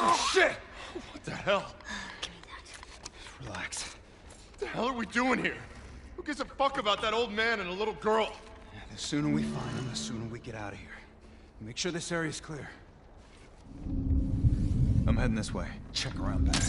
Oh, shit! What the hell? Give me that. Relax. What the hell are we doing here? Who gives a fuck about that old man and a little girl? Yeah, the sooner we find him, the sooner we get out of here. Make sure this area's clear. I'm heading this way. Check around back.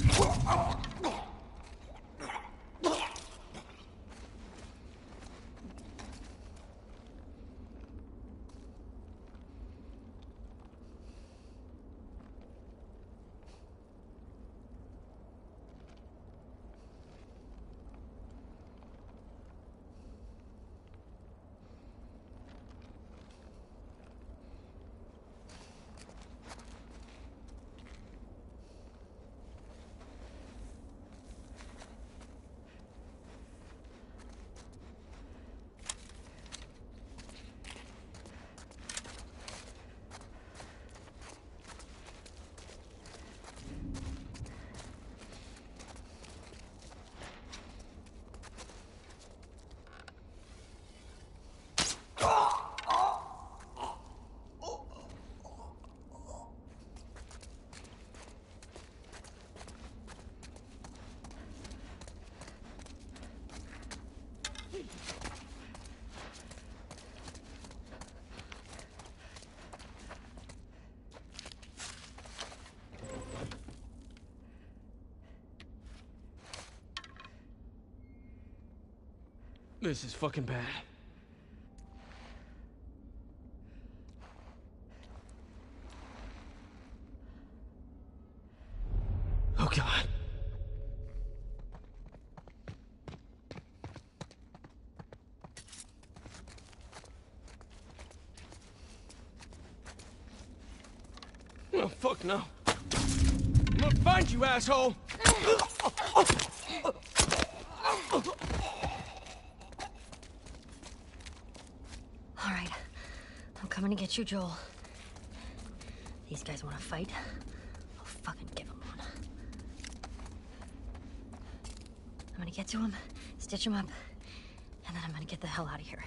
This is fucking bad. Oh, God. Oh, fuck no. I'm gonna find you, asshole! All right. I'm coming to get you, Joel. These guys want to fight? I'll fucking give them one. I'm gonna get to him, stitch him up, and then I'm gonna get the hell out of here.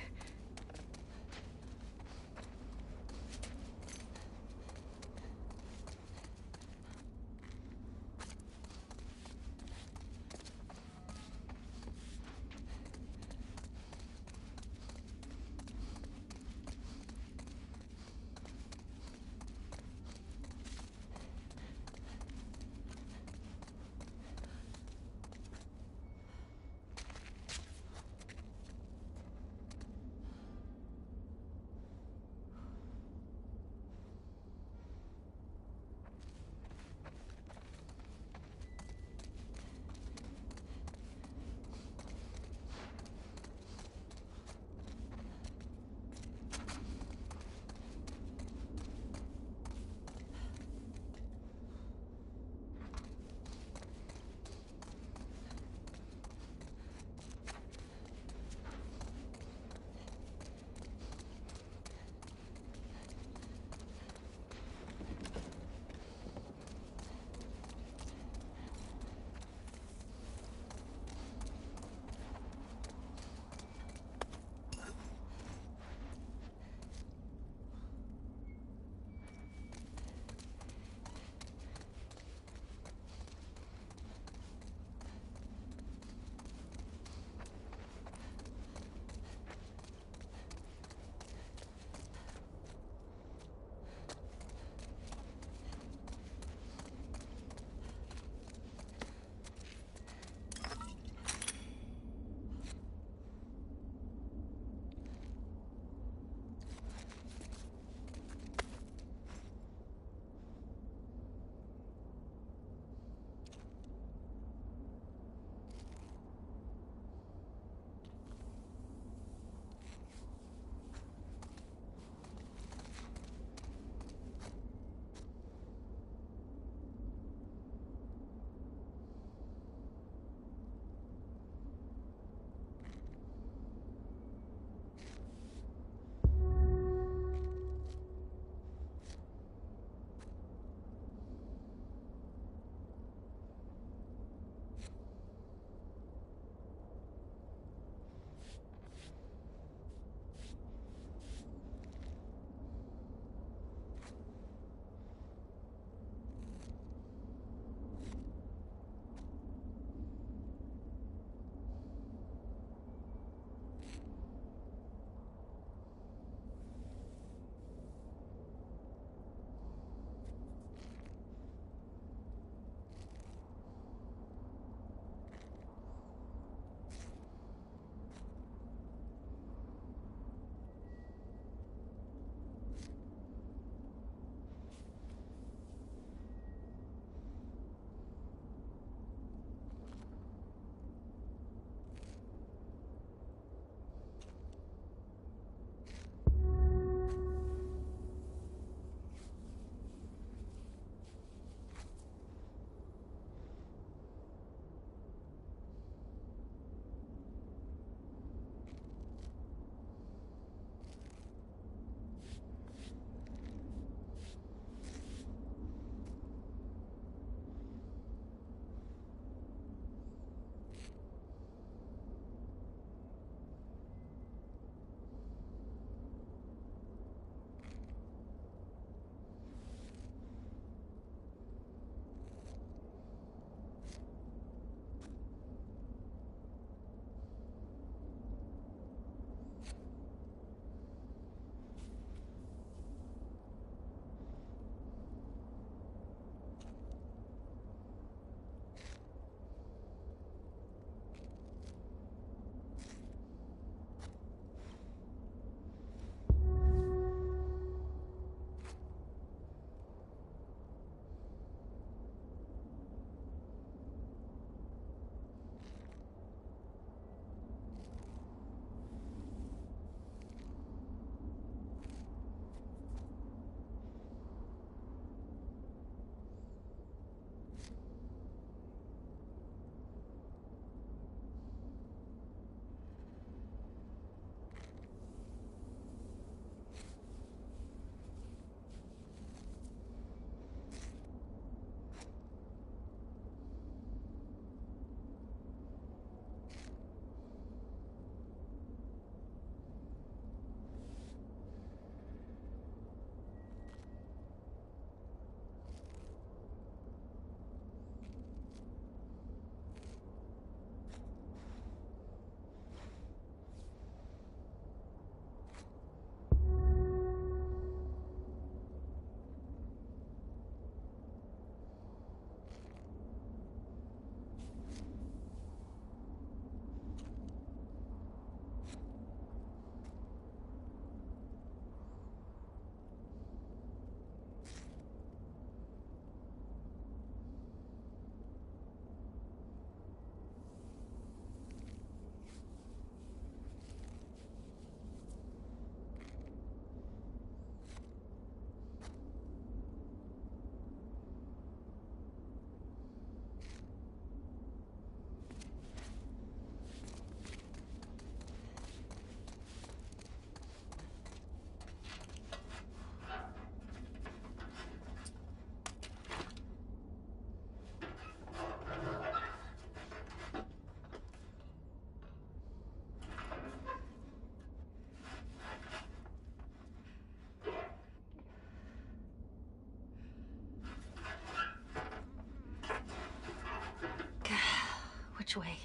Which way?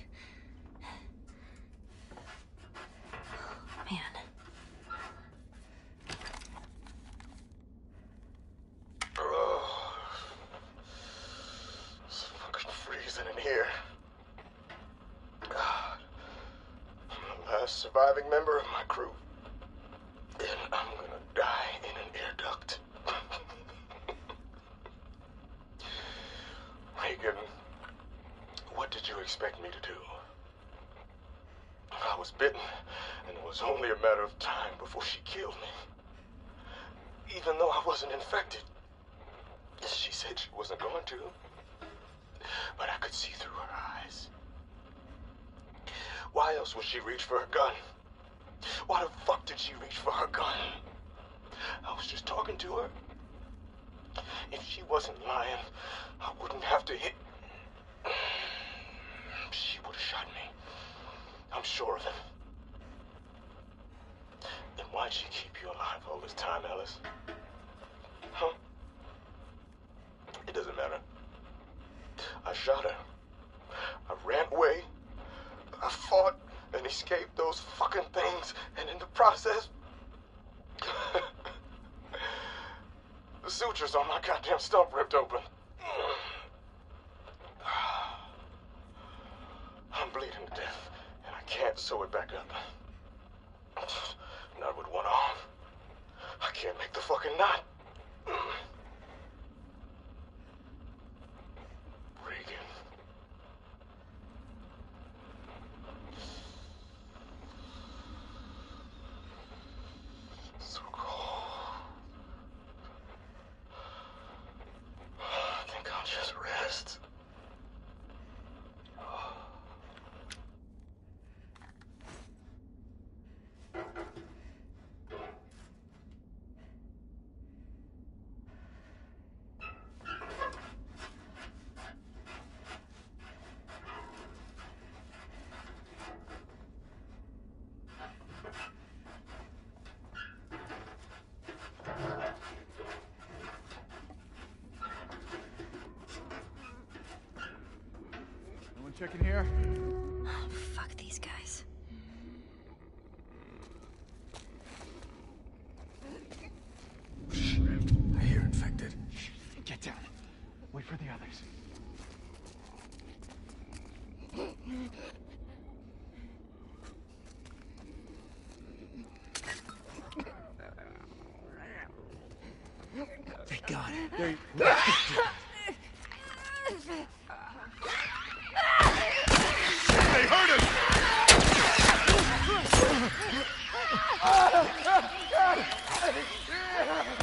Man. It's fucking freezing in here. God. I'm the last surviving member of my crew. And I'm gonna die in an air duct. Regan, what did you expect me to do? I was bitten, and it was only a matter of time before she killed me. Even though I wasn't infected. She said she wasn't going to. But I could see through her eyes. Why else would she reach for her gun? Why the fuck did she reach for her gun? I was just talking to her. If she wasn't lying, I wouldn't have to hit. She would have shot me. I'm sure of it. Then why'd she keep you alive all this time, Alice? Huh? It doesn't matter. I shot her. I ran away. I fought and escaped those fucking things, and in the process, the sutures on my goddamn stump ripped open. I'm bleeding to death, and I can't sew it back up. Not with one arm. I can't make the fucking knot. Regan. So cold. I think I'll just rest. Checking here. Oh, fuck these guys. I hear infected. Get down. Wait for the others. Thank God. There you go. They hurt us!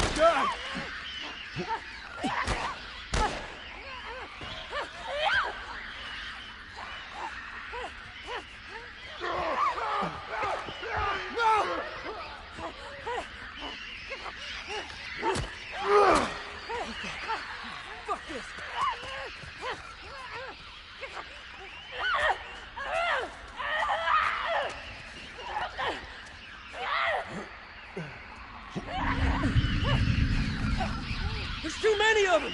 God! There's too many of them!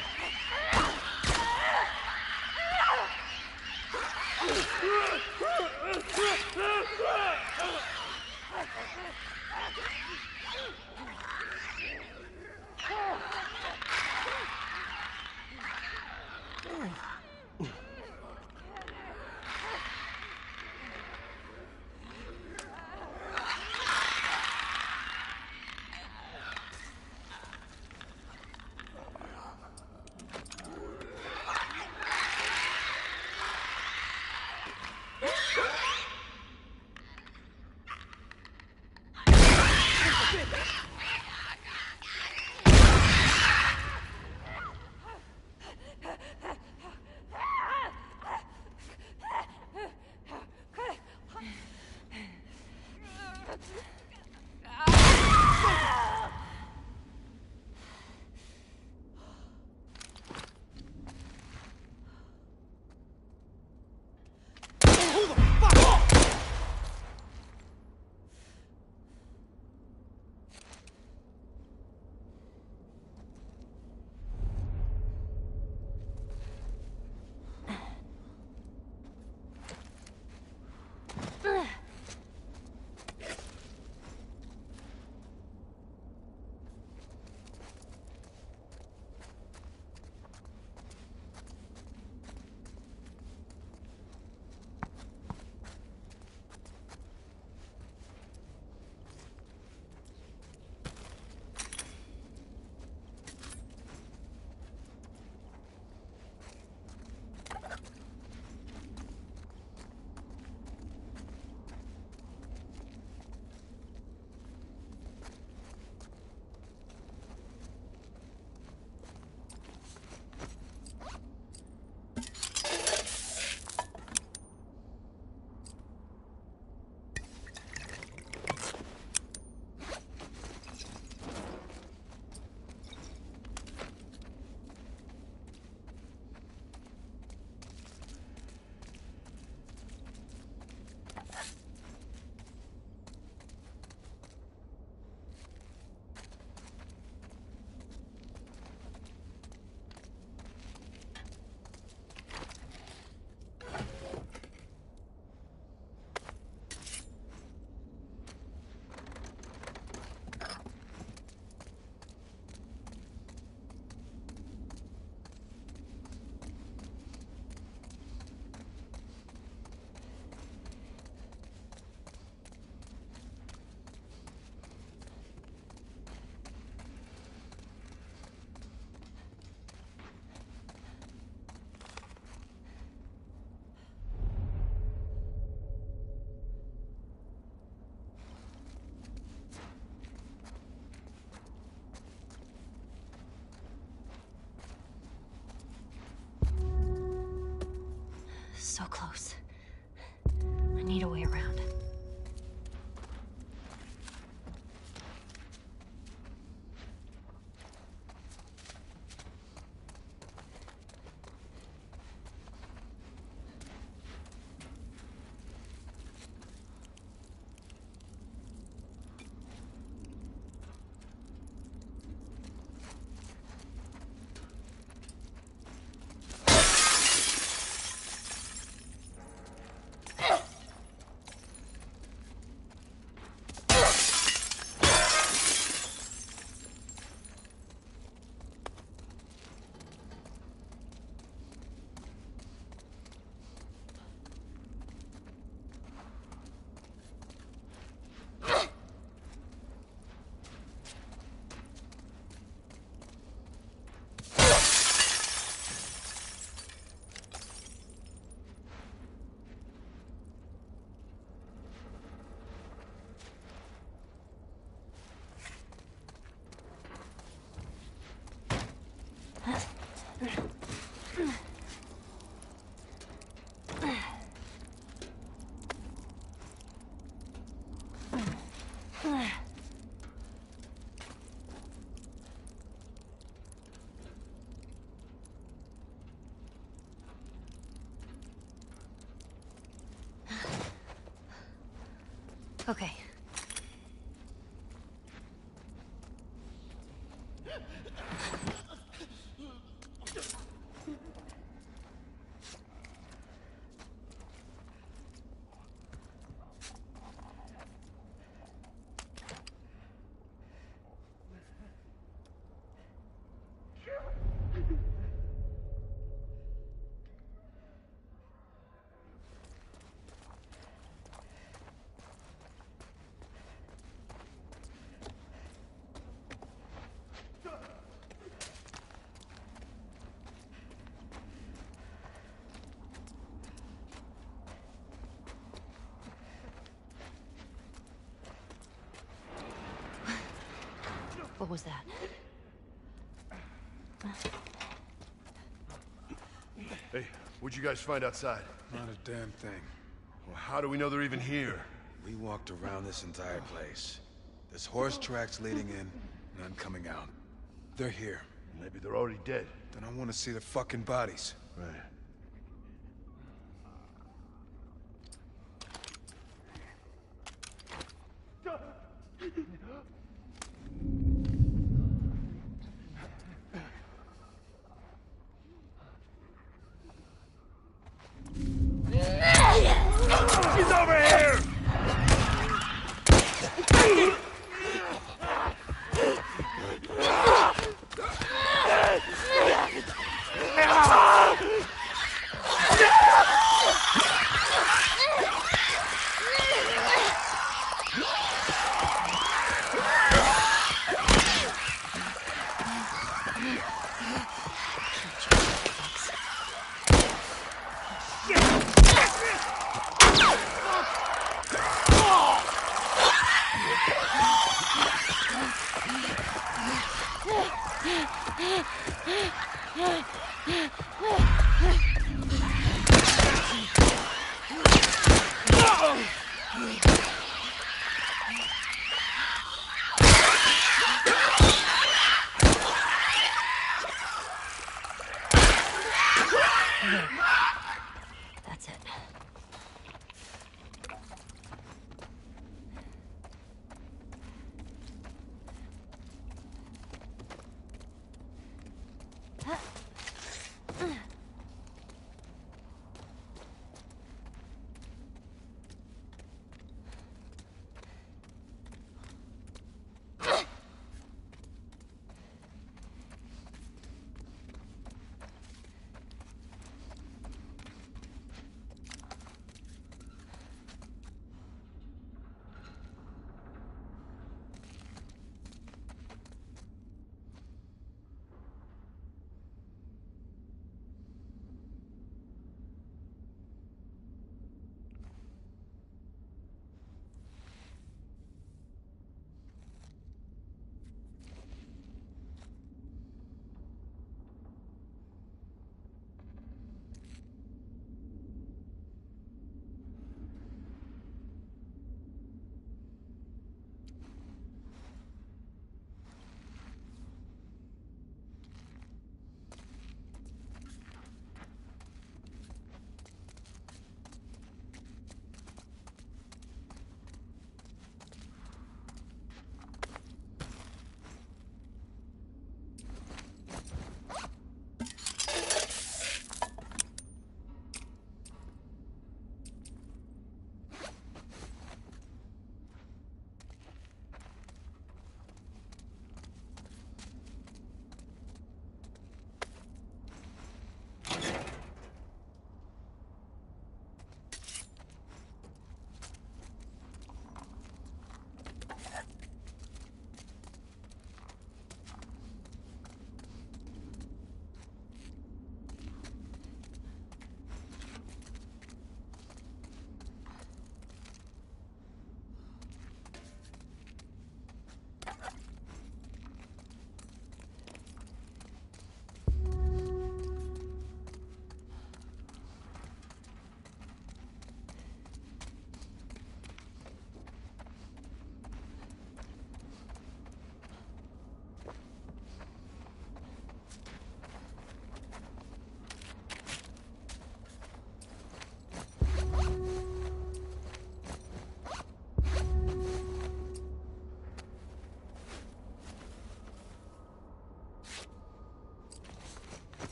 So close. I need a way around. Okay. What was that? Hey, what'd you guys find outside? Not a damn thing. Well, how do we know they're even here? We walked around this entire place. There's horse tracks leading in, none coming out. They're here. Maybe they're already dead. Then I want to see their fucking bodies. Right. He's over here! That's it.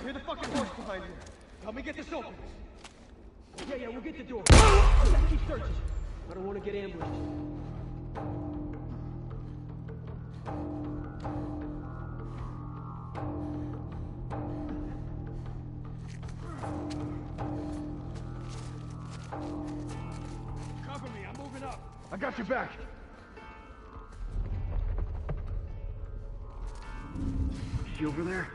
hear the fucking horse behind you. Help me get this open. Yeah, we'll get the door. Just keep searching. I don't want to get ambushed. Cover me, I'm moving up. I got your back. Is she over there?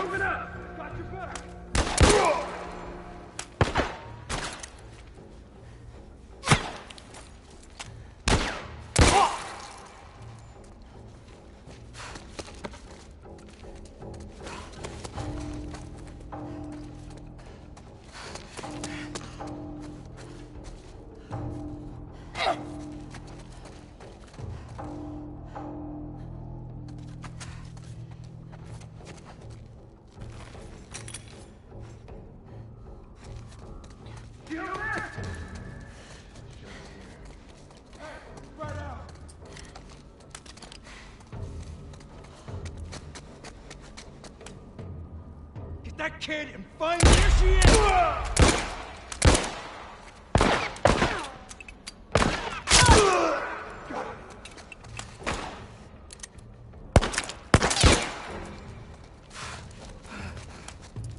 Moving up! Got your back! That kid and find me. Here she is!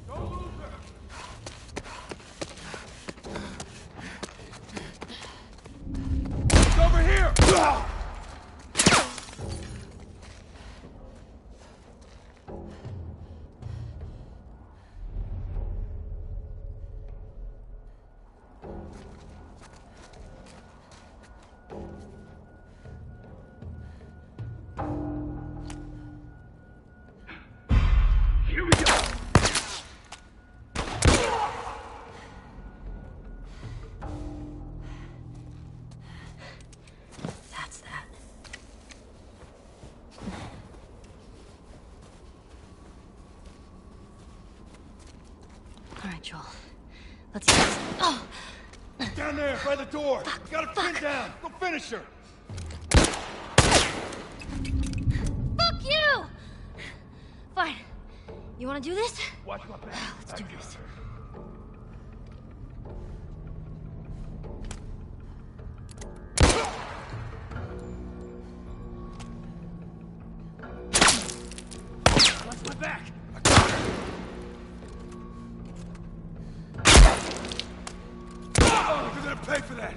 Don't lose her! It's over here! Here we go! That's that. All right, Joel. Let's get this. Oh! Down there, by the door! Got her pinned down! Go finish her! Fuck you! Fine. You want to do this? Watch my back. Let's do this. Watch my back! Oh, you're gonna pay for that!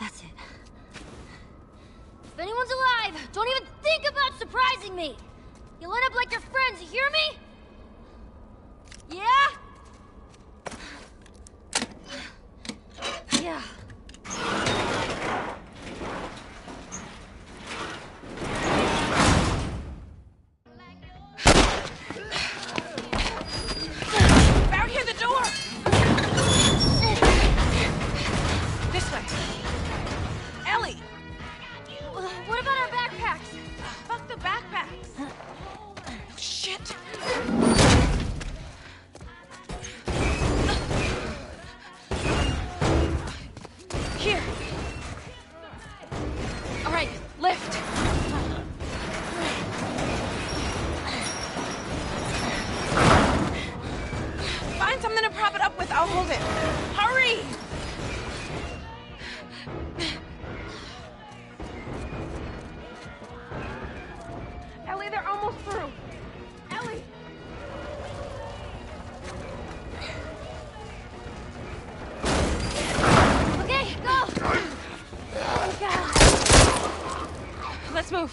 That's it. If anyone's alive, don't even think about surprising me! You'll end up like your friends, you hear me? Yeah? Yeah. Out here, the door! This way. Ellie! What about our backpacks? Fuck the backpacks! Oh, shit! I'll hold it. Hurry! Ellie, they're almost through. Ellie! Okay, go! Let's move.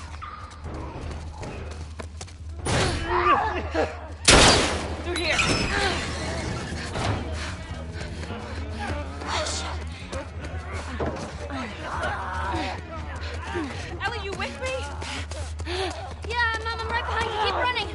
Through here. Ellie, you with me? Yeah, I'm right behind you. Keep running.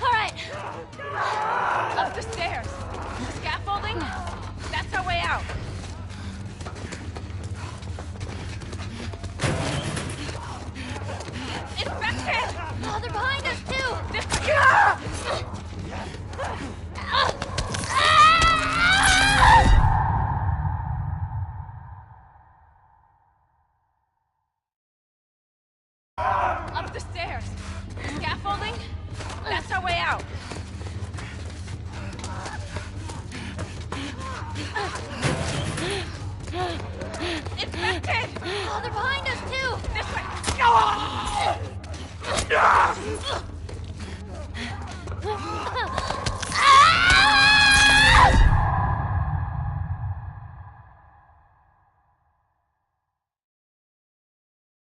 All right. Up the stairs. The scaffolding? That's our way out. Infected! Oh, they're behind us too. This way. Up the stairs. Scaffolding? That's our way out. Infected! Oh, they're behind us too. This way.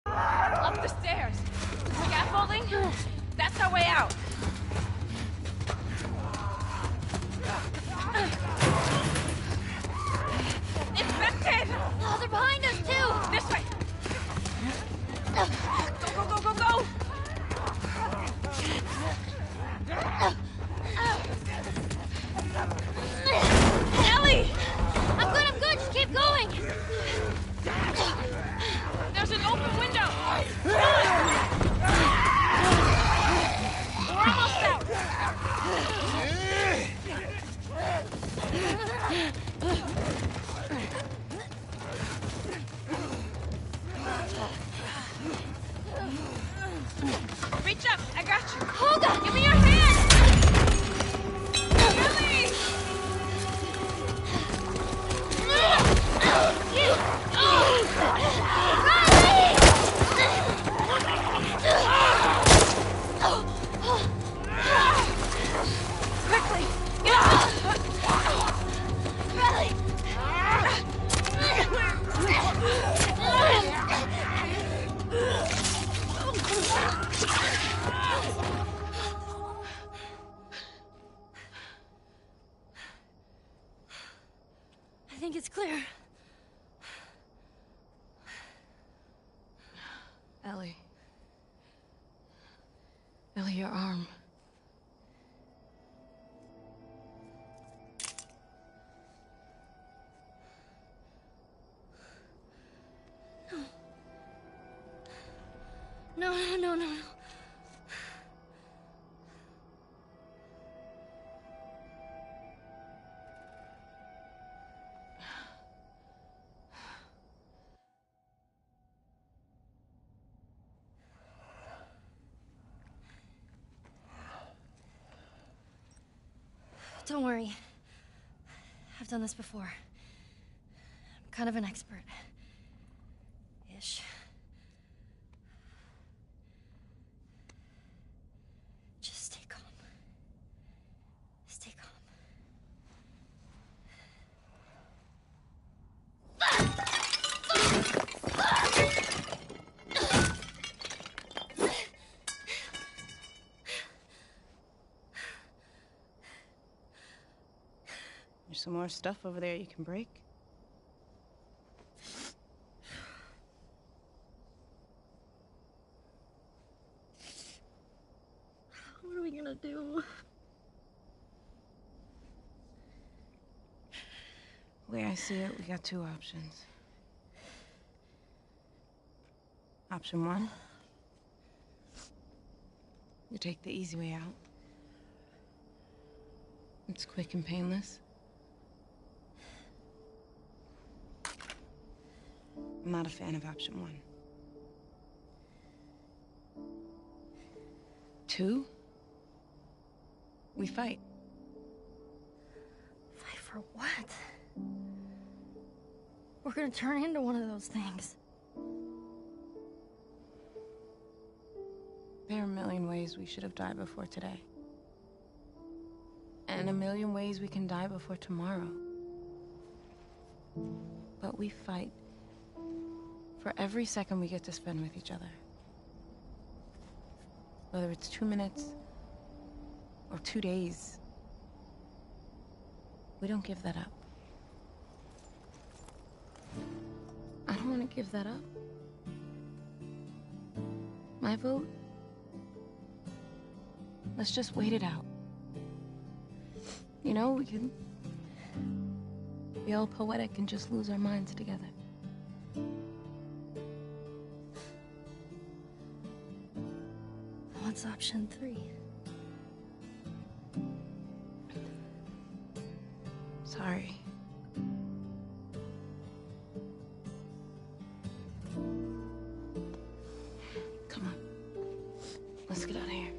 Up the stairs. Scaffolding? That's our way out. Infected! Oh, they're behind us too. This way. Go, go, go, go, go! Ellie! I'm good. Just keep going. There's an open window! Run! We're almost out! Reach up! I got you! Olga, give me your hand. Ellie! Quickly! Get up! I think it's clear. Ellie. Ellie, your arm. No. Don't worry. I've done this before. I'm kind of an expert. Ish. Just stay calm. Stay calm. There's some more stuff over there you can break. What are we gonna do? The way I see it, we got two options. Option one. You take the easy way out. It's quick and painless. I'm not a fan of option 1. 2, we fight. Fight for what? We're gonna turn into one of those things. There are a million ways we should have died before today. And a million ways we can die before tomorrow. But we fight for every second we get to spend with each other. Whether it's 2 minutes or 2 days, we don't give that up. I don't want to give that up. My vote? Let's just wait it out. You know, we can be all poetic and just lose our minds together. What's option 3? Sorry. Come on. Let's get out of here.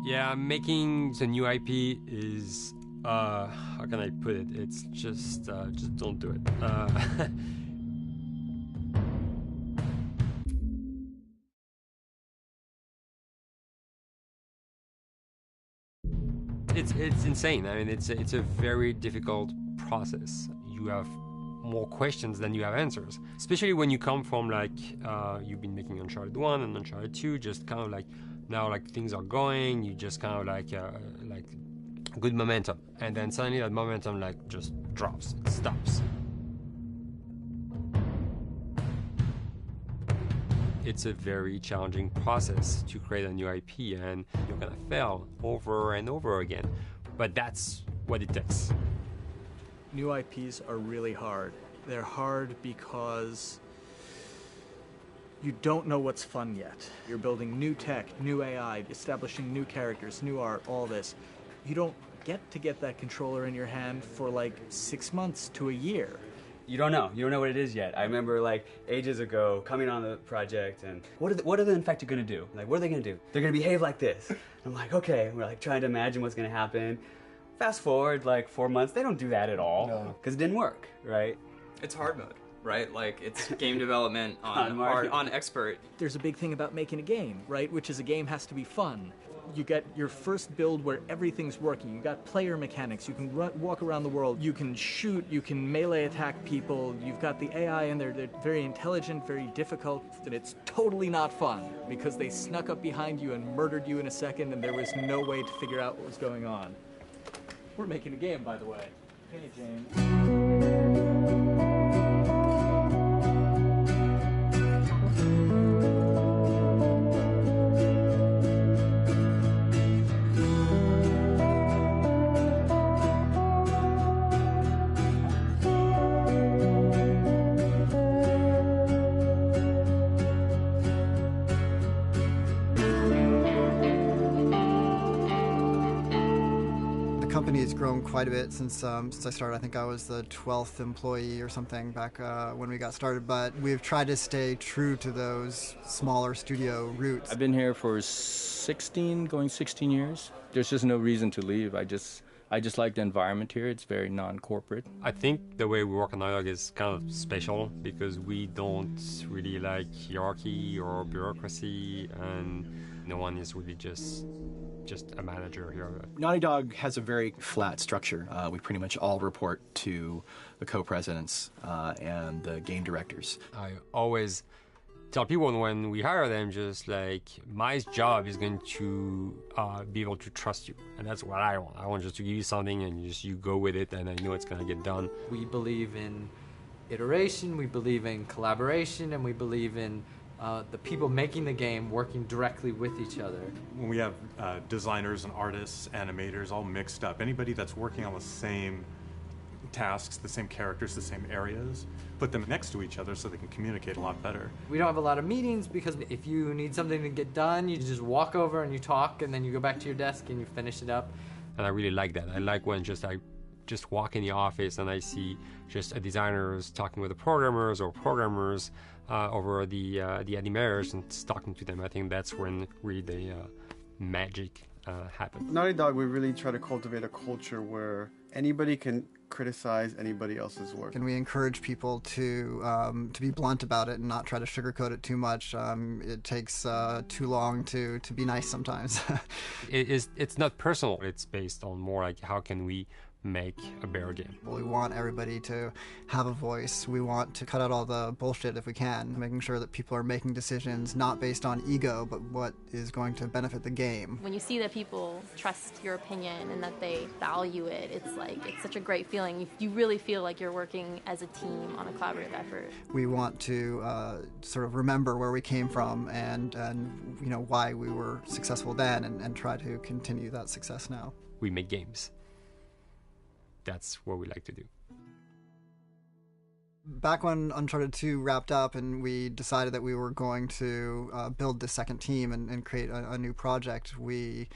Yeah, making the new IP is, how can I put it? It's just don't do it. It's insane. I mean, it's a very difficult process. You have more questions than you have answers, especially when you come from like you've been making Uncharted 1 and Uncharted 2, just kind of like now like things are going, you just kind of like good momentum, and then suddenly that momentum like just drops, it stops. It's a very challenging process to create a new IP, and you're gonna fail over and over again, but that's what it takes. New IPs are really hard. They're hard because you don't know what's fun yet. You're building new tech, new AI, establishing new characters, new art, all this. You don't get that controller in your hand for like 6 months to a year. You don't know what it is yet. I remember like ages ago coming on the project and what are the infected gonna do? Like, what are they gonna do? They're gonna behave like this. I'm like, okay, we're like trying to imagine what's gonna happen. Fast forward like 4 months, they don't do that at all because it didn't work, right? It's hard mode, right? Like it's game development on expert. There's a big thing about making a game, right? Which is a game has to be fun. You get your first build where everything's working. You got player mechanics. You can walk around the world. You can shoot. You can melee attack people. You've got the AI in there. They're very intelligent, very difficult. And it's totally not fun because they snuck up behind you and murdered you in a second, and there was no way to figure out what was going on. We're making a game, by the way. Hey, James. The company has grown quite a bit since I started. I think I was the 12th employee or something back when we got started, but we've tried to stay true to those smaller studio roots. I've been here for 16 years. There's just no reason to leave. I just like the environment here. It's very non-corporate. I think the way we work on Naughty Dog is kind of special because we don't really like hierarchy or bureaucracy, and no one is really just a manager here. Naughty Dog has a very flat structure. We pretty much all report to the co-presidents and the game directors. I always tell people when we hire them, just like, my job is going to be able to trust you, and that's what I want. I want just to give you something and you go with it, and I know it's going to get done. We believe in iteration, we believe in collaboration, and we believe in the people making the game working directly with each other. When we have designers and artists, animators all mixed up, anybody that's working on the same tasks, the same characters, the same areas, put them next to each other so they can communicate a lot better. We don't have a lot of meetings because if you need something to get done, you just walk over and you talk, and then you go back to your desk and you finish it up. And I really like that. I like when I just walk in the office and I see just designers talking with the programmers or programmers over the animators and talking to them. I think that's when really the magic happens. Naughty Dog, we really try to cultivate a culture where anybody can criticize anybody else's work. And we encourage people to be blunt about it and not try to sugarcoat it too much. It takes too long to be nice sometimes. It's not personal. It's based on more like how can we make a better game. We want everybody to have a voice. We want to cut out all the bullshit if we can, making sure that people are making decisions not based on ego, but what is going to benefit the game. When you see that people trust your opinion and that they value it, it's such a great feeling. You really feel like you're working as a team on a collaborative effort. We want to sort of remember where we came from and you know why we were successful then, and try to continue that success now. We make games. That's what we like to do. Back when Uncharted 2 wrapped up and we decided that we were going to build the second team and create a new project, we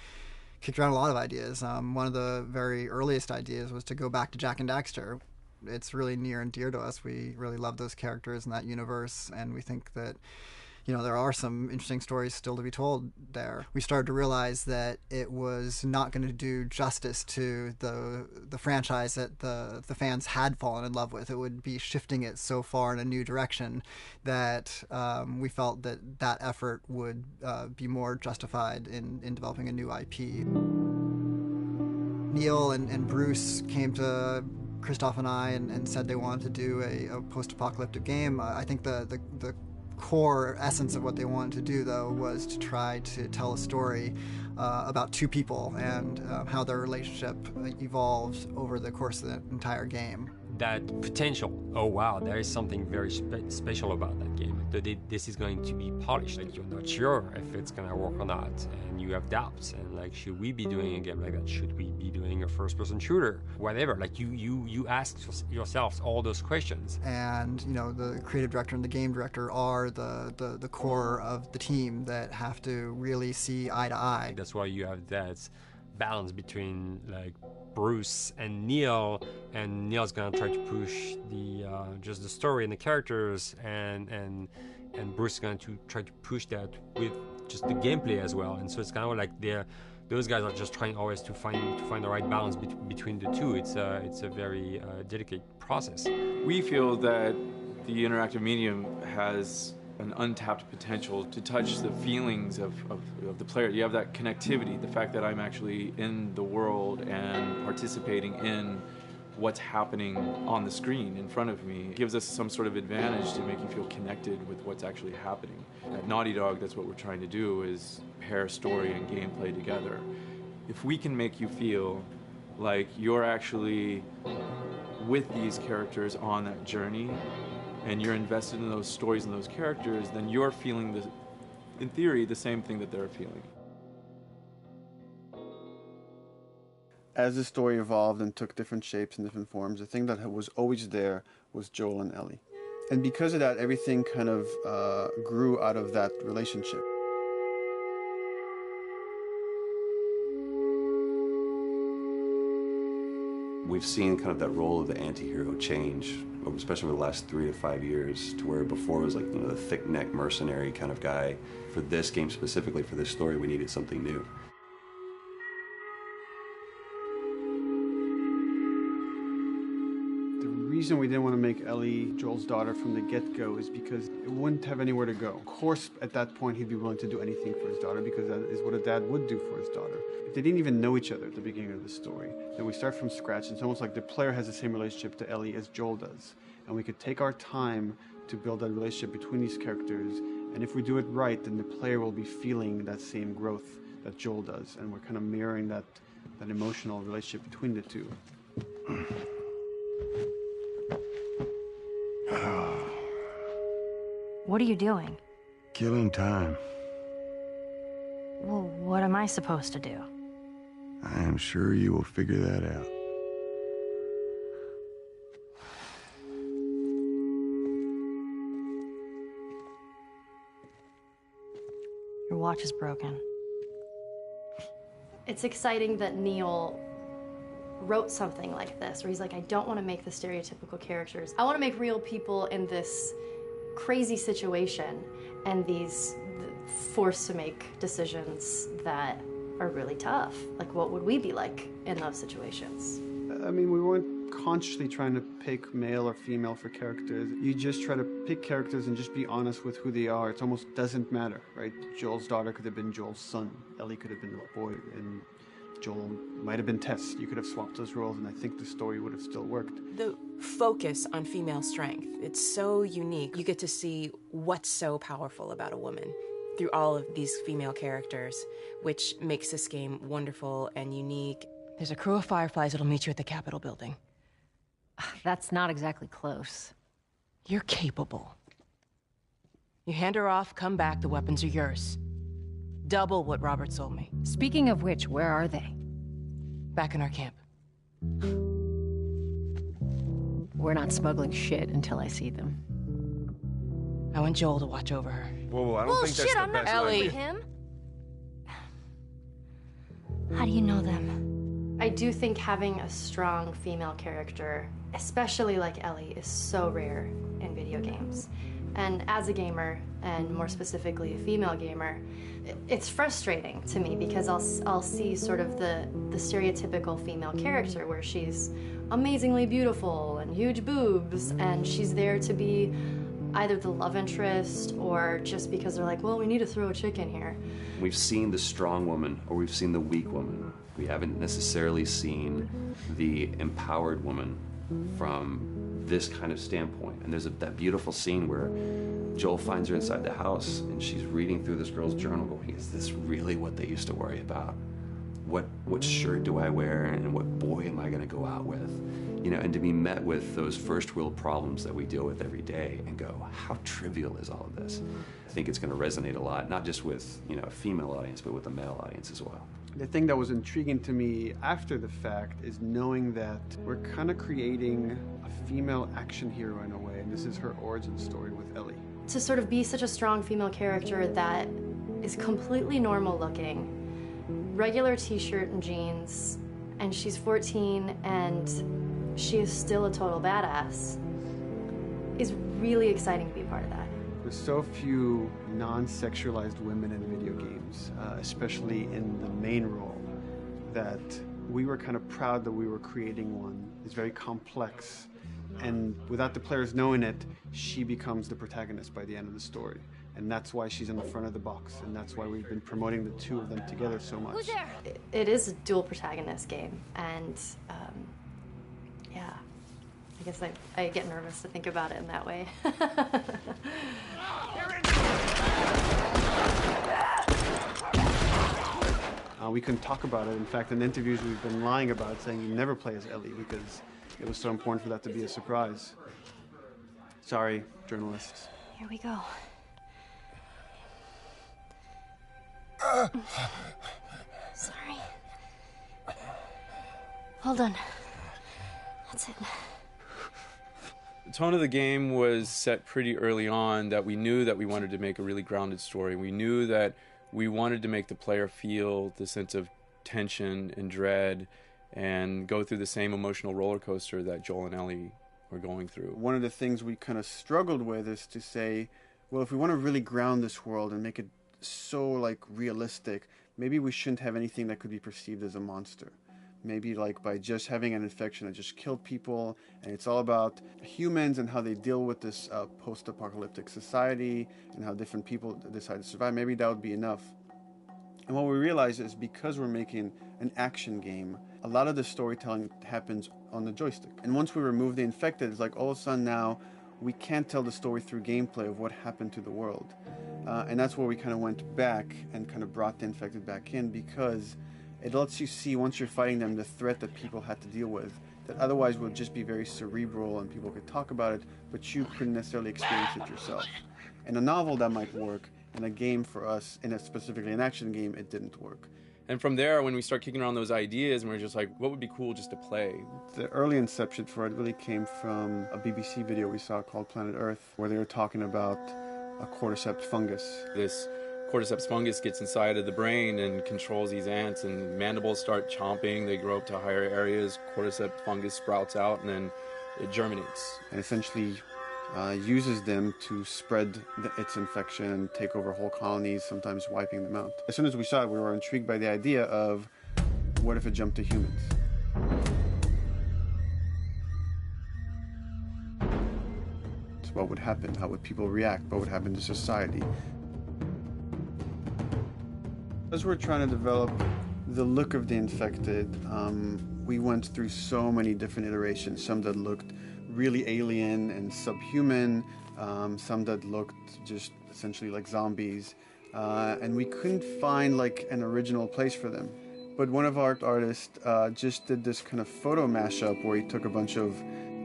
kicked around a lot of ideas. One of the very earliest ideas was to go back to Jak and Daxter. It's really near and dear to us. We really love those characters in that universe, and we think that you know, there are some interesting stories still to be told there. We started to realize that it was not going to do justice to the franchise that the fans had fallen in love with. It would be shifting it so far in a new direction that we felt that that effort would be more justified in developing a new IP. Neil and Bruce came to Christoph and I and said they wanted to do a post-apocalyptic game. I think the core essence of what they wanted to do, though, was to try to tell a story about two people and how their relationship evolves over the course of the entire game. That potential, oh wow, there is something very special about that game. This is going to be polished. Like, you're not sure if it's gonna work or not, and you have doubts. And like, should we be doing a game like that? Should we be doing a first-person shooter? Whatever. Like, you ask yourselves all those questions. And you know, the creative director and the game director are the core of the team that have to really see eye to eye. That's why you have that balance between like Bruce and Neil's gonna try to push the just the story and the characters, and Bruce is going to try to push that with just the gameplay as well. And so it's kind of like those guys are just trying always to find the right balance between the two. It's a very delicate process. We feel that the interactive medium has an untapped potential to touch the feelings of the player. You have that connectivity, the fact that I'm actually in the world and participating in what's happening on the screen in front of me. It gives us some sort of advantage to make you feel connected with what's actually happening. At Naughty Dog, that's what we're trying to do, is pair story and gameplay together. If we can make you feel like you're actually with these characters on that journey, and you're invested in those stories and those characters, then you're feeling, in theory, the same thing that they're feeling. As the story evolved and took different shapes and different forms, the thing that was always there was Joel and Ellie. And because of that, everything kind of grew out of that relationship. We've seen kind of that role of the anti-hero change, especially over the last 3 to 5 years, to where before it was like, you know, the thick-neck mercenary kind of guy. For this game specifically, for this story, we needed something new. The reason we didn't want to make Ellie Joel's daughter from the get-go is because it wouldn't have anywhere to go. Of course, at that point, he'd be willing to do anything for his daughter, because that is what a dad would do for his daughter. If they didn't even know each other at the beginning of the story, then we start from scratch. It's almost like the player has the same relationship to Ellie as Joel does. And we could take our time to build that relationship between these characters, and if we do it right, then the player will be feeling that same growth that Joel does, and we're kind of mirroring that emotional relationship between the two. What are you doing? Killing time. Well, what am I supposed to do? I am sure you will figure that out. Your watch is broken. It's exciting that Neil wrote something like this, where he's like, I don't want to make the stereotypical characters. I want to make real people in this crazy situation and these forced to make decisions that are really tough. Like, what would we be like in those situations? I mean, we weren't consciously trying to pick male or female for characters. You just try to pick characters and just be honest with who they are. It almost doesn't matter, right? Joel's daughter could have been Joel's son. Ellie could have been a boy, and Joel might have been Tess. You could have swapped those roles, and I think the story would have still worked. The focus on female strength, it's so unique. You get to see what's so powerful about a woman through all of these female characters, which makes this game wonderful and unique. There's a crew of Fireflies that'll meet you at the Capitol building. That's not exactly close. You're capable. You hand her off, come back, the weapons are yours. Double what Robert sold me. Speaking of which, where are they? Back in our camp. We're not smuggling shit until I see them. I want Joel to watch over her. Whoa, I don't think that's the best Ellie. idea. Him? How do you know them? I do think having a strong female character, especially like Ellie, is so rare in video games. And as a gamer, and more specifically a female gamer, it's frustrating to me because I'll see sort of the stereotypical female character where she's amazingly beautiful and huge boobs, and she's there to be either the love interest or just because they're like, well, we need to throw a chick in here. We've seen the strong woman or we've seen the weak woman. We haven't necessarily seen the empowered woman from this kind of standpoint. And there's that beautiful scene where Joel finds her inside the house and she's reading through this girl's journal going, is this really what they used to worry about? What shirt do I wear and what boy am I going to go out with? You know, and to be met with those first world problems that we deal with every day and go, how trivial is all of this? I think it's going to resonate a lot, not just with, you know, a female audience, but with a male audience as well. The thing that was intriguing to me after the fact is knowing that we're kind of creating a female action hero in a way, and this is her origin story with Ellie. To sort of be such a strong female character that is completely normal looking, regular t-shirt and jeans, and she's 14 and she is still a total badass, is really exciting to be a part of that. There's so few non-sexualized women in video games, especially in the main role, that we were kind of proud that we were creating one. It's very complex, and without the players knowing it, she becomes the protagonist by the end of the story. And that's why she's in the front of the box, and that's why we've been promoting the two of them together so much. Who's there? It is a dual protagonist game, and yeah, I guess I get nervous to think about it in that way. We couldn't talk about it. In fact, in interviews we've been lying about it, saying you never play as Ellie because it was so important for that to be a surprise. Sorry, journalists. Here we go. Sorry. Hold on. That's it. The tone of the game was set pretty early on that we knew that we wanted to make a really grounded story. We knew that we wanted to make the player feel the sense of tension and dread and go through the same emotional roller coaster that Joel and Ellie were going through. One of the things we kind of struggled with is to say, well, if we want to really ground this world and make it so like realistic, maybe we shouldn't have anything that could be perceived as a monster. Maybe like by just having an infection that just killed people, and it's all about humans and how they deal with this post-apocalyptic society and how different people decide to survive. Maybe that would be enough. And what we realized is because we're making an action game, a lot of the storytelling happens on the joystick. And once we remove the infected, it's like all of a sudden now we can't tell the story through gameplay of what happened to the world. And that's where we kind of went back and kind of brought the infected back in, because it lets you see, once you're fighting them, the threat that people had to deal with, that otherwise would just be very cerebral and people could talk about it, but you couldn't necessarily experience it yourself. In a novel, that might work. In a game for us, specifically an action game, it didn't work. And from there, when we start kicking around those ideas, and we're just like, what would be cool just to play? The early inception for it really came from a BBC video we saw called Planet Earth, where they were talking about a cordyceps fungus. This cordyceps fungus gets inside of the brain and controls these ants, and mandibles start chomping, they grow up to higher areas, cordyceps fungus sprouts out, and then it germinates. And essentially uses them to spread its infection and take over whole colonies, sometimes wiping them out. As soon as we saw it, we were intrigued by the idea of, what if it jumped to humans? So what would happen? How would people react? What would happen to society? As we're trying to develop the look of the infected, we went through so many different iterations, some that looked really alien and subhuman, some that looked just essentially like zombies, and we couldn't find like an original place for them. But one of our artists just did this kind of photo mashup where he took a bunch of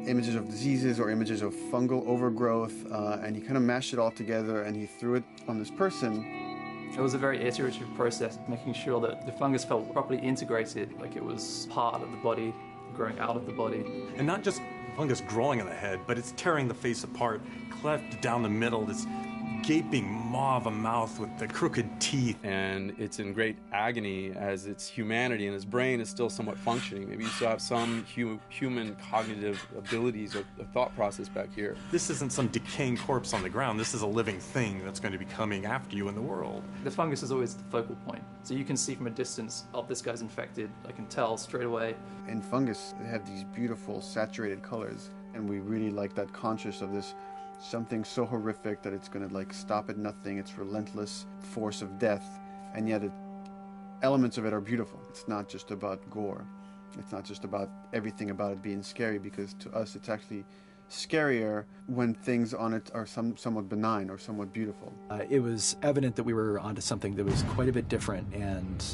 images of diseases or images of fungal overgrowth, and he kind of mashed it all together and he threw it on this person. It was a very iterative process, making sure that the fungus felt properly integrated, like it was part of the body, growing out of the body. And not just fungus growing on the head, but it's tearing the face apart, cleft down the middle, this gaping maw of a mouth with the crooked teeth. And it's in great agony as its humanity and its brain is still somewhat functioning. Maybe you still have some human cognitive abilities or thought process back here. This isn't some decaying corpse on the ground. This is a living thing that's going to be coming after you in the world. The fungus is always the focal point. So you can see from a distance, oh, this guy's infected. I can tell straight away. In fungus, they have these beautiful saturated colors, and we really like that conscious of this something so horrific that it's going to like stop at nothing. It's relentless force of death, and yet elements of it are beautiful. It's not just about gore. It's not just about everything about it being scary, because to us it's actually scarier when things on it are somewhat benign or somewhat beautiful. It was evident that we were onto something that was quite a bit different and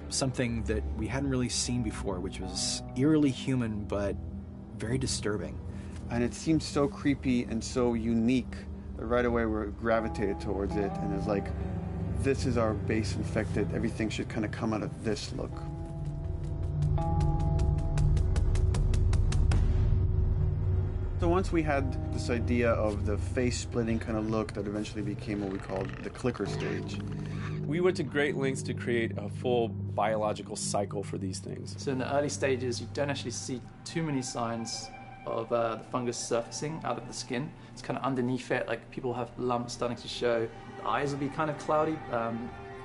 something that we hadn't really seen before, which was eerily human but very disturbing. And it seemed so creepy and so unique that right away we gravitated towards it, and it's like, this is our base infected. Everything should kind of come out of this look. So once we had this idea of the face-splitting kind of look that eventually became what we called the clicker stage. We went to great lengths to create a full biological cycle for these things. So in the early stages, you don't actually see too many signs of the fungus surfacing out of the skin. It's kind of underneath it, like people have lumps starting to show. The eyes will be kind of cloudy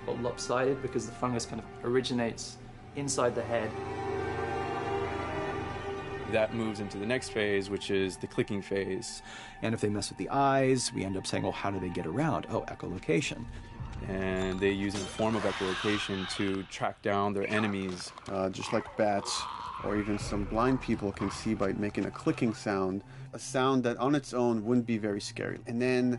or lopsided because the fungus kind of originates inside the head. That moves into the next phase, which is the clicking phase. And if they mess with the eyes, we end up saying, well, how do they get around? Oh, echolocation. And they use a form of echolocation to track down their enemies. Just like bats, or even some blind people can see by making a clicking sound, a sound that on its own wouldn't be very scary. And then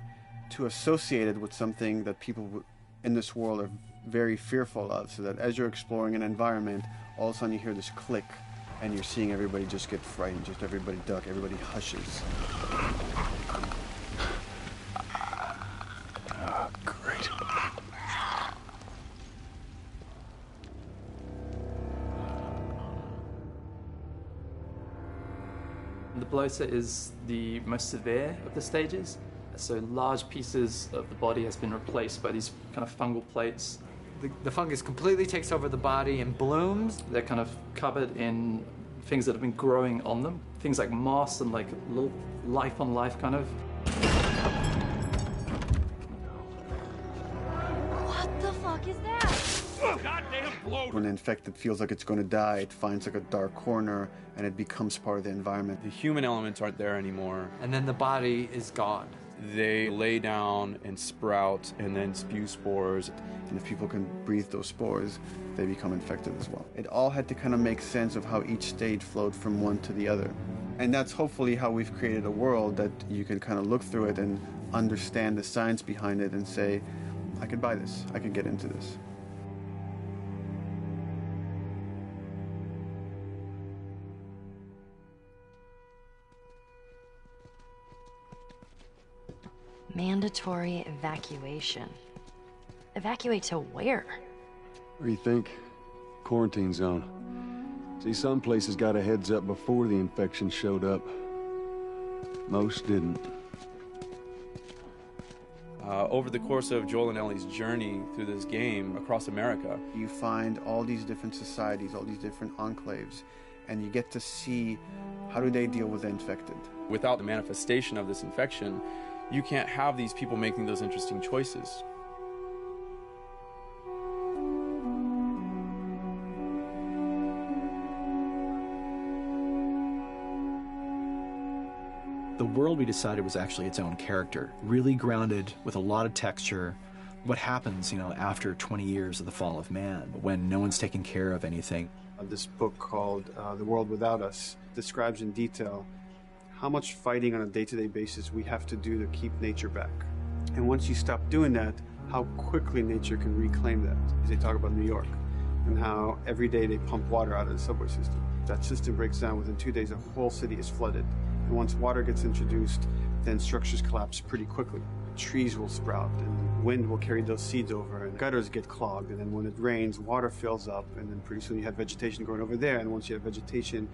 to associate it with something that people in this world are very fearful of, so that as you're exploring an environment, all of a sudden you hear this click, and you're seeing everybody just get frightened, just everybody duck, everybody hushes. Oh, great. The bloater is the most severe of the stages. So large pieces of the body has been replaced by these kind of fungal plates. The fungus completely takes over the body and blooms. They're kind of covered in things that have been growing on them. Things like moss and like little life on life kind of. What the fuck is that? Goddamn bloater! When the infected feels like it's going to die, it finds like a dark corner and it becomes part of the environment. The human elements aren't there anymore. And then the body is gone. They lay down and sprout and then spew spores. And if people can breathe those spores, they become infected as well. It all had to kind of make sense of how each stage flowed from one to the other. And that's hopefully how we've created a world that you can kind of look through it and understand the science behind it and say, I could buy this, I could get into this. Mandatory evacuation. Evacuate to where? What do you think? Quarantine zone. See, some places got a heads up before the infection showed up. Most didn't. Over the course of Joel and Ellie's journey through this game across America, you find all these different societies, all these different enclaves, and you get to see how do they deal with the infected. Without the manifestation of this infection, you can't have these people making those interesting choices. The world we decided was actually its own character, really grounded with a lot of texture. What happens, after 20 years of the fall of man, when no one's taking care of anything? This book called The World Without Us describes in detail how much fighting on a day-to-day basis we have to do to keep nature back. And once you stop doing that, how quickly nature can reclaim that. As they talk about New York, and how every day they pump water out of the subway system. That system breaks down. Within 2 days, the whole city is flooded. And once water gets introduced, then structures collapse pretty quickly. Trees will sprout, and wind will carry those seeds over, and gutters get clogged, and then when it rains, water fills up, and then pretty soon you have vegetation growing over there, and once you have vegetation,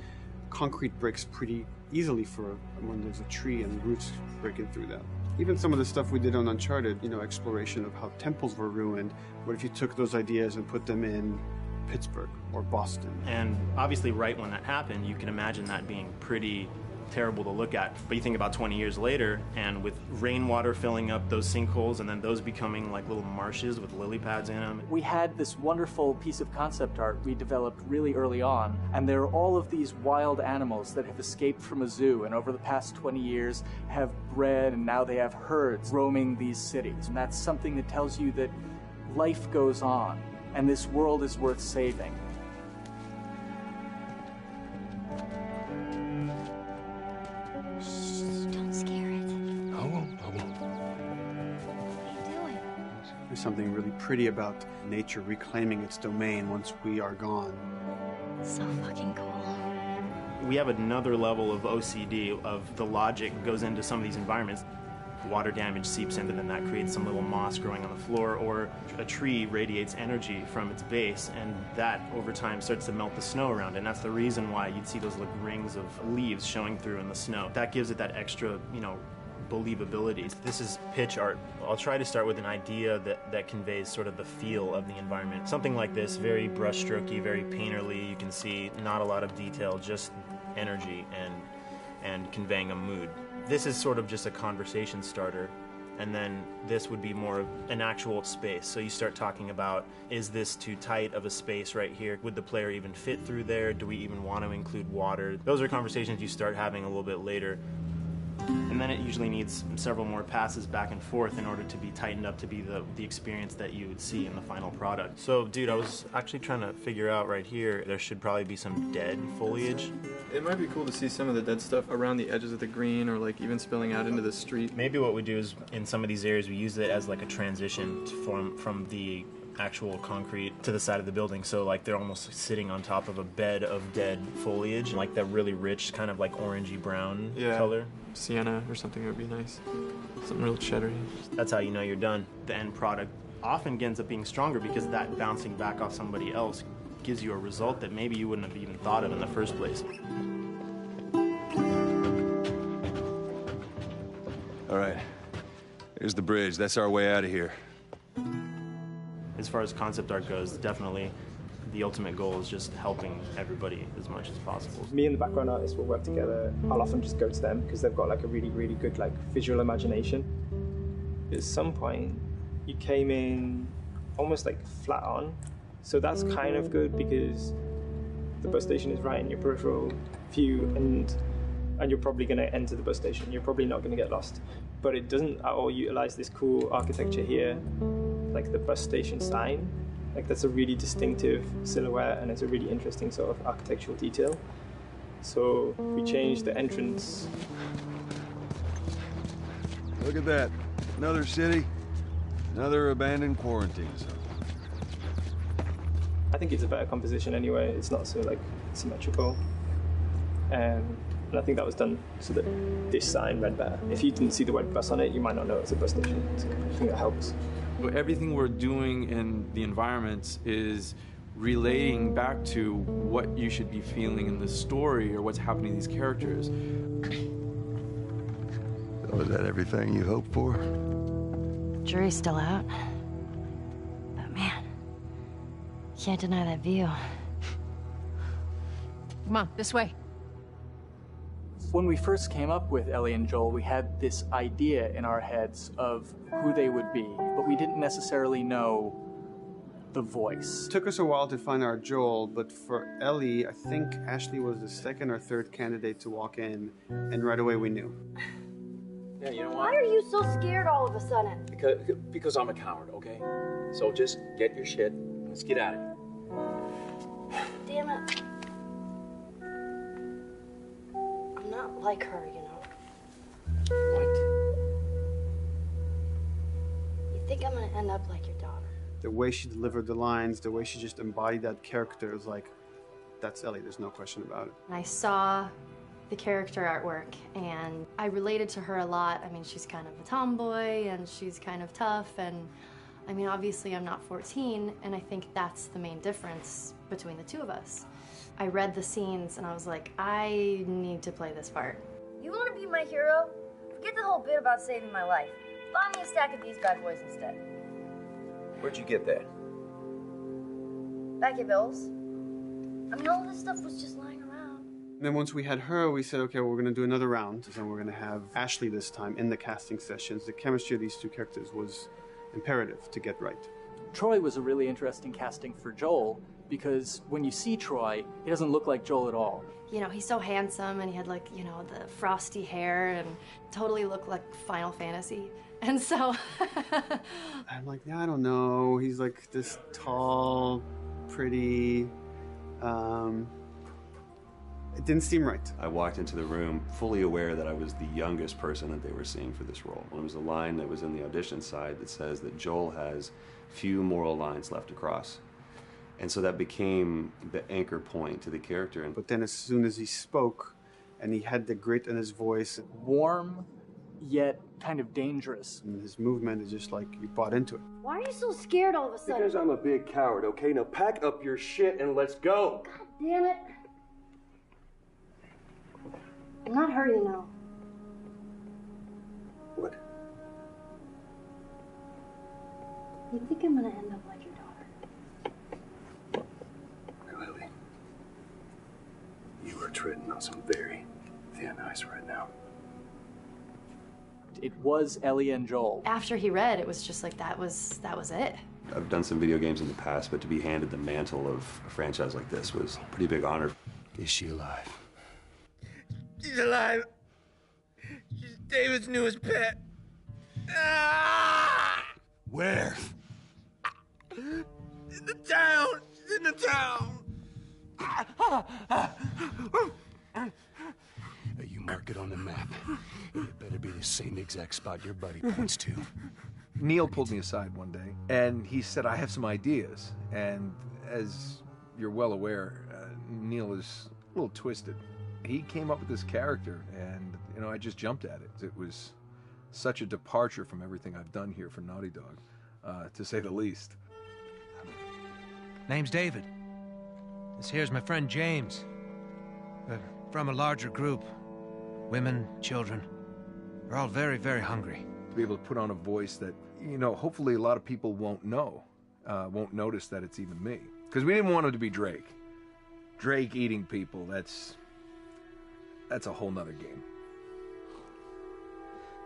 concrete breaks pretty easily for when there's a tree and roots breaking through that. Even some of the stuff we did on Uncharted, you know, exploration of how temples were ruined. What if you took those ideas and put them in Pittsburgh or Boston? And obviously right when that happened, you can imagine that being pretty terrible to look at. But you think about 20 years later, and with rainwater filling up those sinkholes and then those becoming like little marshes with lily pads in them. We had this wonderful piece of concept art we developed really early on, and there are all of these wild animals that have escaped from a zoo and over the past 20 years have bred, and now they have herds roaming these cities. And that's something that tells you that life goes on and this world is worth saving. There's something really pretty about nature reclaiming its domain once we are gone. So fucking cool. We have another level of OCD of the logic goes into some of these environments. Water damage seeps into them, that creates some little moss growing on the floor, or a tree radiates energy from its base, and that over time starts to melt the snow around it. And that's the reason why you'd see those like rings of leaves showing through in the snow. That gives it that extra, you know, believability. This is pitch art. I'll try to start with an idea that conveys sort of the feel of the environment. Something like this, very brushstrokey, very painterly. You can see not a lot of detail, just energy and conveying a mood. This is sort of just a conversation starter, and then this would be more of an actual space. So you start talking about, is this too tight of a space right here? Would the player even fit through there? Do we even want to include water? Those are conversations you start having a little bit later. And then it usually needs several more passes back and forth in order to be tightened up to be the experience that you would see in the final product. So, dude, I was actually trying to figure out right here, there should probably be some dead foliage. It might be cool to see some of the dead stuff around the edges of the green, or like even spilling out into the street. Maybe what we do is, in some of these areas, we use it as like a transition from the actual concrete to the side of the building, so like they're almost sitting on top of a bed of dead foliage, like that really rich kind of like orangey brown color. Sienna or something would be nice. Something real cheddary. That's how you know you're done. The end product often ends up being stronger because that bouncing back off somebody else gives you a result that maybe you wouldn't have even thought of in the first place. All right, here's the bridge. That's our way out of here. As far as concept art goes, definitely the ultimate goal is just helping everybody as much as possible. Me and the background artist will work together. I'll often just go to them because they've got like a really, really good like visual imagination. At some point, you came in almost like flat on. So that's kind of good because the bus station is right in your peripheral view, and you're probably going to enter the bus station. You're probably not going to get lost. But it doesn't at all utilize this cool architecture here, like the bus station sign. Like that's a really distinctive silhouette, and it's a really interesting sort of architectural detail. So we changed the entrance. Look at that. Another city, another abandoned quarantine zone. I think it's a better composition anyway. It's not so like symmetrical. And I think that was done so that this sign read better. If you didn't see the word bus on it, you might not know it's a bus station. So I think that helps. Everything we're doing in the environments is relating back to what you should be feeling in the story or what's happening to these characters. Was that everything you hoped for? Jury's still out. But man, can't deny that view. Come on, this way. When we first came up with Ellie and Joel, we had this idea in our heads of who they would be, but we didn't necessarily know the voice. It took us a while to find our Joel, but for Ellie, I think Ashley was the second or third candidate to walk in, and right away we knew. Yeah, you know Why what? are you so scared all of a sudden? Because I'm a coward, okay? So just get your shit and let's get out of here. Damn it. I'm not like her, you know. You think I'm gonna end up like your daughter? The way she delivered the lines, the way she just embodied that character, is like, that's Ellie, there's no question about it. And I saw the character artwork and I related to her a lot. I mean, she's kind of a tomboy and she's kind of tough, and I mean, obviously I'm not 14, and I think that's the main difference between the two of us. I read the scenes and I was like, I need to play this part. You want to be my hero? Forget the whole bit about saving my life. Buy me a stack of these bad boys instead. Where'd you get that? Back at Bill's. I mean, all this stuff was just lying around. And then once we had her, we said, okay, well, we're going to do another round, and we're going to have Ashley this time in the casting sessions. The chemistry of these two characters was imperative to get right. Troy was a really interesting casting for Joel, because when you see Troy, he doesn't look like Joel at all. You know, he's so handsome, and he had, like, you know, the frosty hair, and totally looked like Final Fantasy. And so... I'm like, yeah, I don't know. He's like this tall, pretty... It didn't seem right. I walked into the room fully aware that I was the youngest person that they were seeing for this role. There was a line that was in the audition side that says that Joel has few moral lines left to cross. And so that became the anchor point to the character. But then as soon as he spoke, and he had the grit in his voice. Warm, yet kind of dangerous. And his movement is just like, you bought into it. Why are you so scared all of a sudden? Because I'm a big coward, okay? Now pack up your shit and let's go. God damn it. I'm not hurting, you know. What? You think I'm gonna end up like your daughter? Lily, you are treading on some very thin ice right now. It was Ellie and Joel. After he read, it was just like, that was it. I've done some video games in the past, but to be handed the mantle of a franchise like this was a pretty big honor. Is she alive? She's alive. She's David's newest pet. Ah! Where? In the town. She's in the town. You mark it on the map. It better be the same exact spot your buddy points to. Neil pulled me aside one day, and he said, I have some ideas. And as you're well aware, Neil is a little twisted. He came up with this character, and, you know, I just jumped at it. It was such a departure from everything I've done here for Naughty Dog, to say the least. Name's David. This here's my friend James. We're from a larger group. Women, children. We're all very, very hungry. To be able to put on a voice that, you know, hopefully a lot of people won't know, won't notice that it's even me. Because we didn't want it to be Drake. Drake eating people, that's a whole nother game.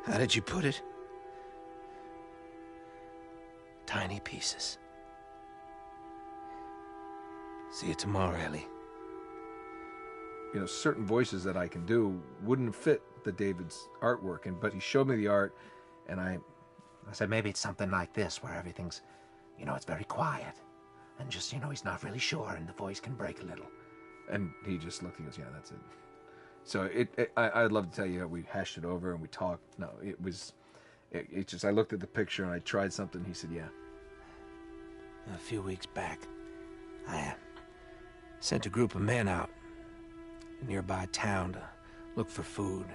How did you put it? Tiny pieces. See you tomorrow, Ellie. You know, certain voices that I can do wouldn't fit the David's artwork, but he showed me the art, and I said maybe it's something like this, where everything's, you know, it's very quiet, and just, you know, he's not really sure, and the voice can break a little. And he just looked and goes, yeah, that's it. So I'd love to tell you, we hashed it over and we talked. No, it just, I looked at the picture and I tried something. He said, yeah. A few weeks back, I sent a group of men out a nearby town to look for food.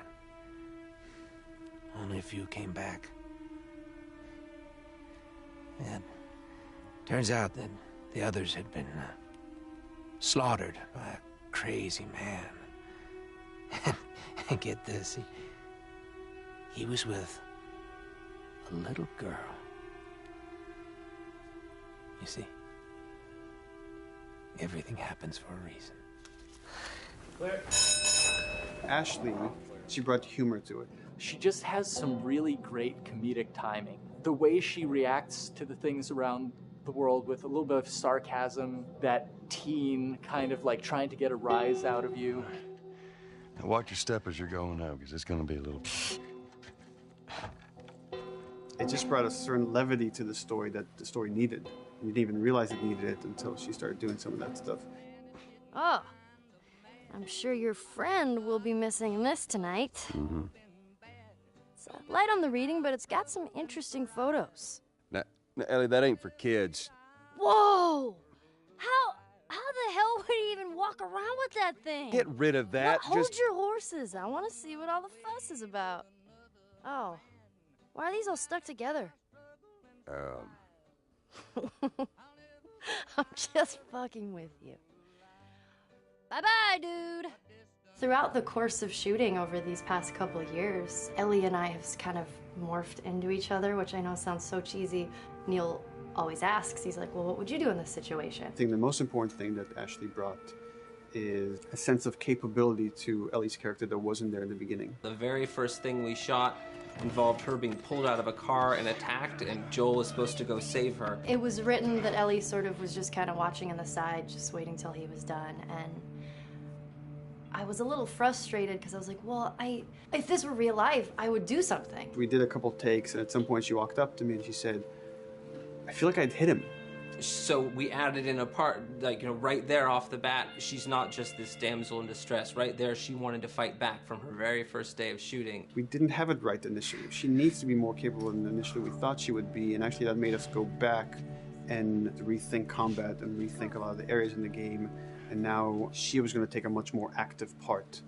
Only a few came back. And turns out that the others had been slaughtered by a crazy man. And get this, he was with a little girl. You see, everything happens for a reason. Claire. Ashley, she brought humor to it. She just has some really great comedic timing. The way she reacts to the things around the world with a little bit of sarcasm, that teen kind of like trying to get a rise out of you. Now watch your step as you're going out, because it's going to be a little... It just brought a certain levity to the story that the story needed. You didn't even realize it needed it until she started doing some of that stuff. Oh, I'm sure your friend will be missing this tonight. Mm-hmm. It's light on the reading, but it's got some interesting photos. Now, Ellie, that ain't for kids. Whoa! How the hell would he even walk around with that thing? Get rid of that. Hold your horses. I want to see what all the fuss is about. Oh, why are these all stuck together? I'm just fucking with you. Bye-bye, dude. Throughout the course of shooting over these past couple of years, Ellie and I have kind of morphed into each other, which I know sounds so cheesy. Neil always asks, he's like, well, what would you do in this situation? I think the most important thing that Ashley brought is a sense of capability to Ellie's character that wasn't there in the beginning. The very first thing we shot involved her being pulled out of a car and attacked, and Joel was supposed to go save her. It was written that Ellie sort of was just kind of watching on the side, just waiting till he was done, and I was a little frustrated because I was like, well, if this were real life, I would do something. We did a couple takes, and at some point she walked up to me and she said, I feel like I'd hit him. So we added in a part, like, right there off the bat, she's not just this damsel in distress. Right there, she wanted to fight back from her very first day of shooting. We didn't have it right initially. She needs to be more capable than initially we thought she would be, and actually that made us go back and rethink combat and rethink a lot of the areas in the game, and now she was going to take a much more active part.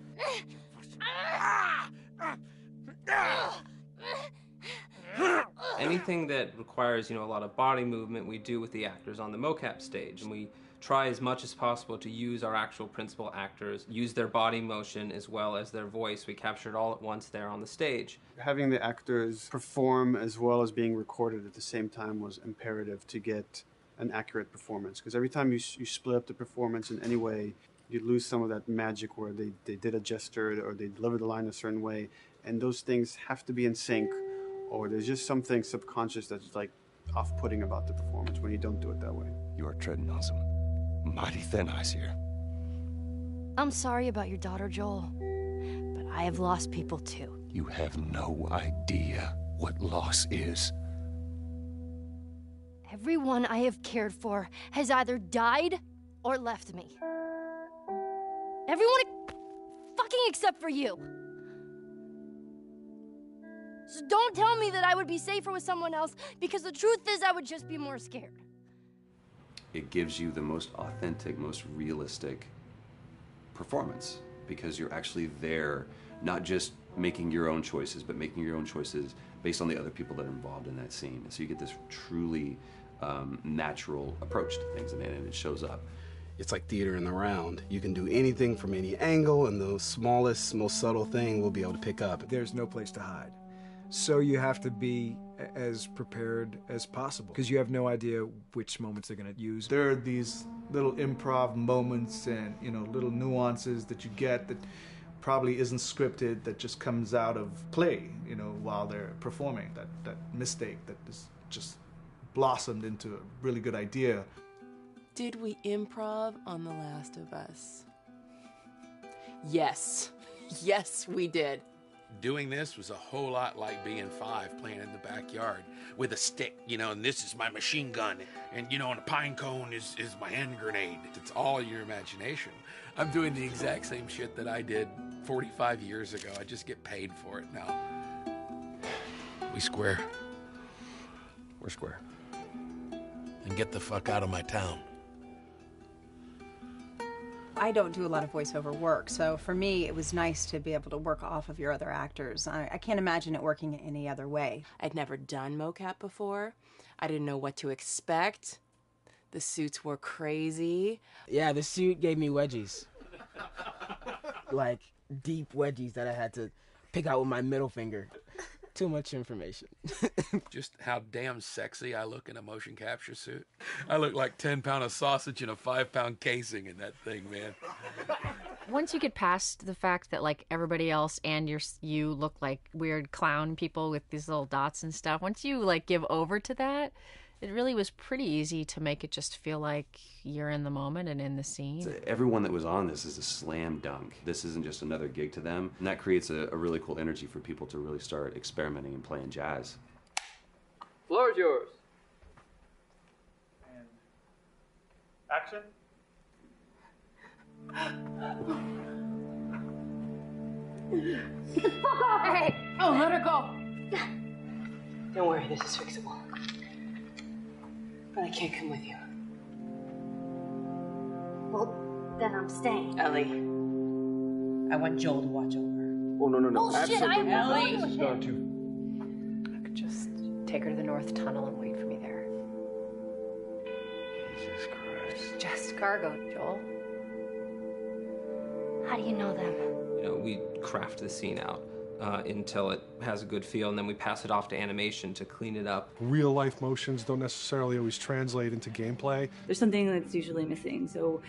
Anything that requires, a lot of body movement, we do with the actors on the mocap stage. And we try as much as possible to use our actual principal actors, use their body motion as well as their voice. We capture it all at once there on the stage. Having the actors perform as well as being recorded at the same time was imperative to get an accurate performance. Because every time you split up the performance in any way, you lose some of that magic where they did a gesture or they delivered the line a certain way. And those things have to be in sync, or there's just something subconscious that's like off-putting about the performance when you don't do it that way. You are treading on some mighty thin ice here. I'm sorry about your daughter, Joel, but I have lost people too. You have no idea what loss is. Everyone I have cared for has either died or left me. Everyone fucking except for you. So don't tell me that I would be safer with someone else, because the truth is I would just be more scared. It gives you the most authentic, most realistic performance, because you're actually there, not just making your own choices, but making your own choices based on the other people that are involved in that scene. So you get this truly natural approach to things, and it shows up. It's like theater in the round. You can do anything from any angle, and the smallest, most subtle thing we'll be able to pick up. There's no place to hide. So you have to be as prepared as possible, because you have no idea which moments they're going to use. There are these little improv moments and, little nuances that you get that probably isn't scripted, that just comes out of play, while they're performing. That mistake that is just blossomed into a really good idea. Did we improv on The Last of Us? Yes. Yes, we did. Doing this was a whole lot like being 5 playing in the backyard with a stick, and this is my machine gun, and and a pine cone is my hand grenade. It's all your imagination. I'm doing the exact same shit that I did 45 years ago. I just get paid for it now. We square. We're square. And get the fuck out of my town. I don't do a lot of voiceover work, so for me it was nice to be able to work off of your other actors. I can't imagine it working any other way. I'd never done mocap before. I didn't know what to expect. The suits were crazy. Yeah, the suit gave me wedgies. Like, deep wedgies that I had to pick out with my middle finger. Too much information. Just how damn sexy I look in a motion capture suit. I look like 10-pound of sausage in a 5-pound casing in that thing, man. Once you get past the fact that like everybody else and you look like weird clown people with these little dots and stuff, once you like give over to that, it really was pretty easy to make it just feel like you're in the moment and in the scene. Everyone that was on this is a slam dunk. This isn't just another gig to them. And that creates a really cool energy for people to really start experimenting and playing jazz. Floor is yours. And action. Hey! Oh, let her go! Don't worry, this is fixable. But I can't come with you. Well, then I'm staying. Ellie, I want Joel to watch over her. Oh, no. Bullshit, I'm Ellie! going with Start him. I could just take her to the North Tunnel and wait for me there. Jesus Christ. Just cargo, Joel. How do you know them? You know, we craft the scene out until it has a good feel, and then we pass it off to animation to clean it up. Real life motions don't necessarily always translate into gameplay. There's something that's usually missing, so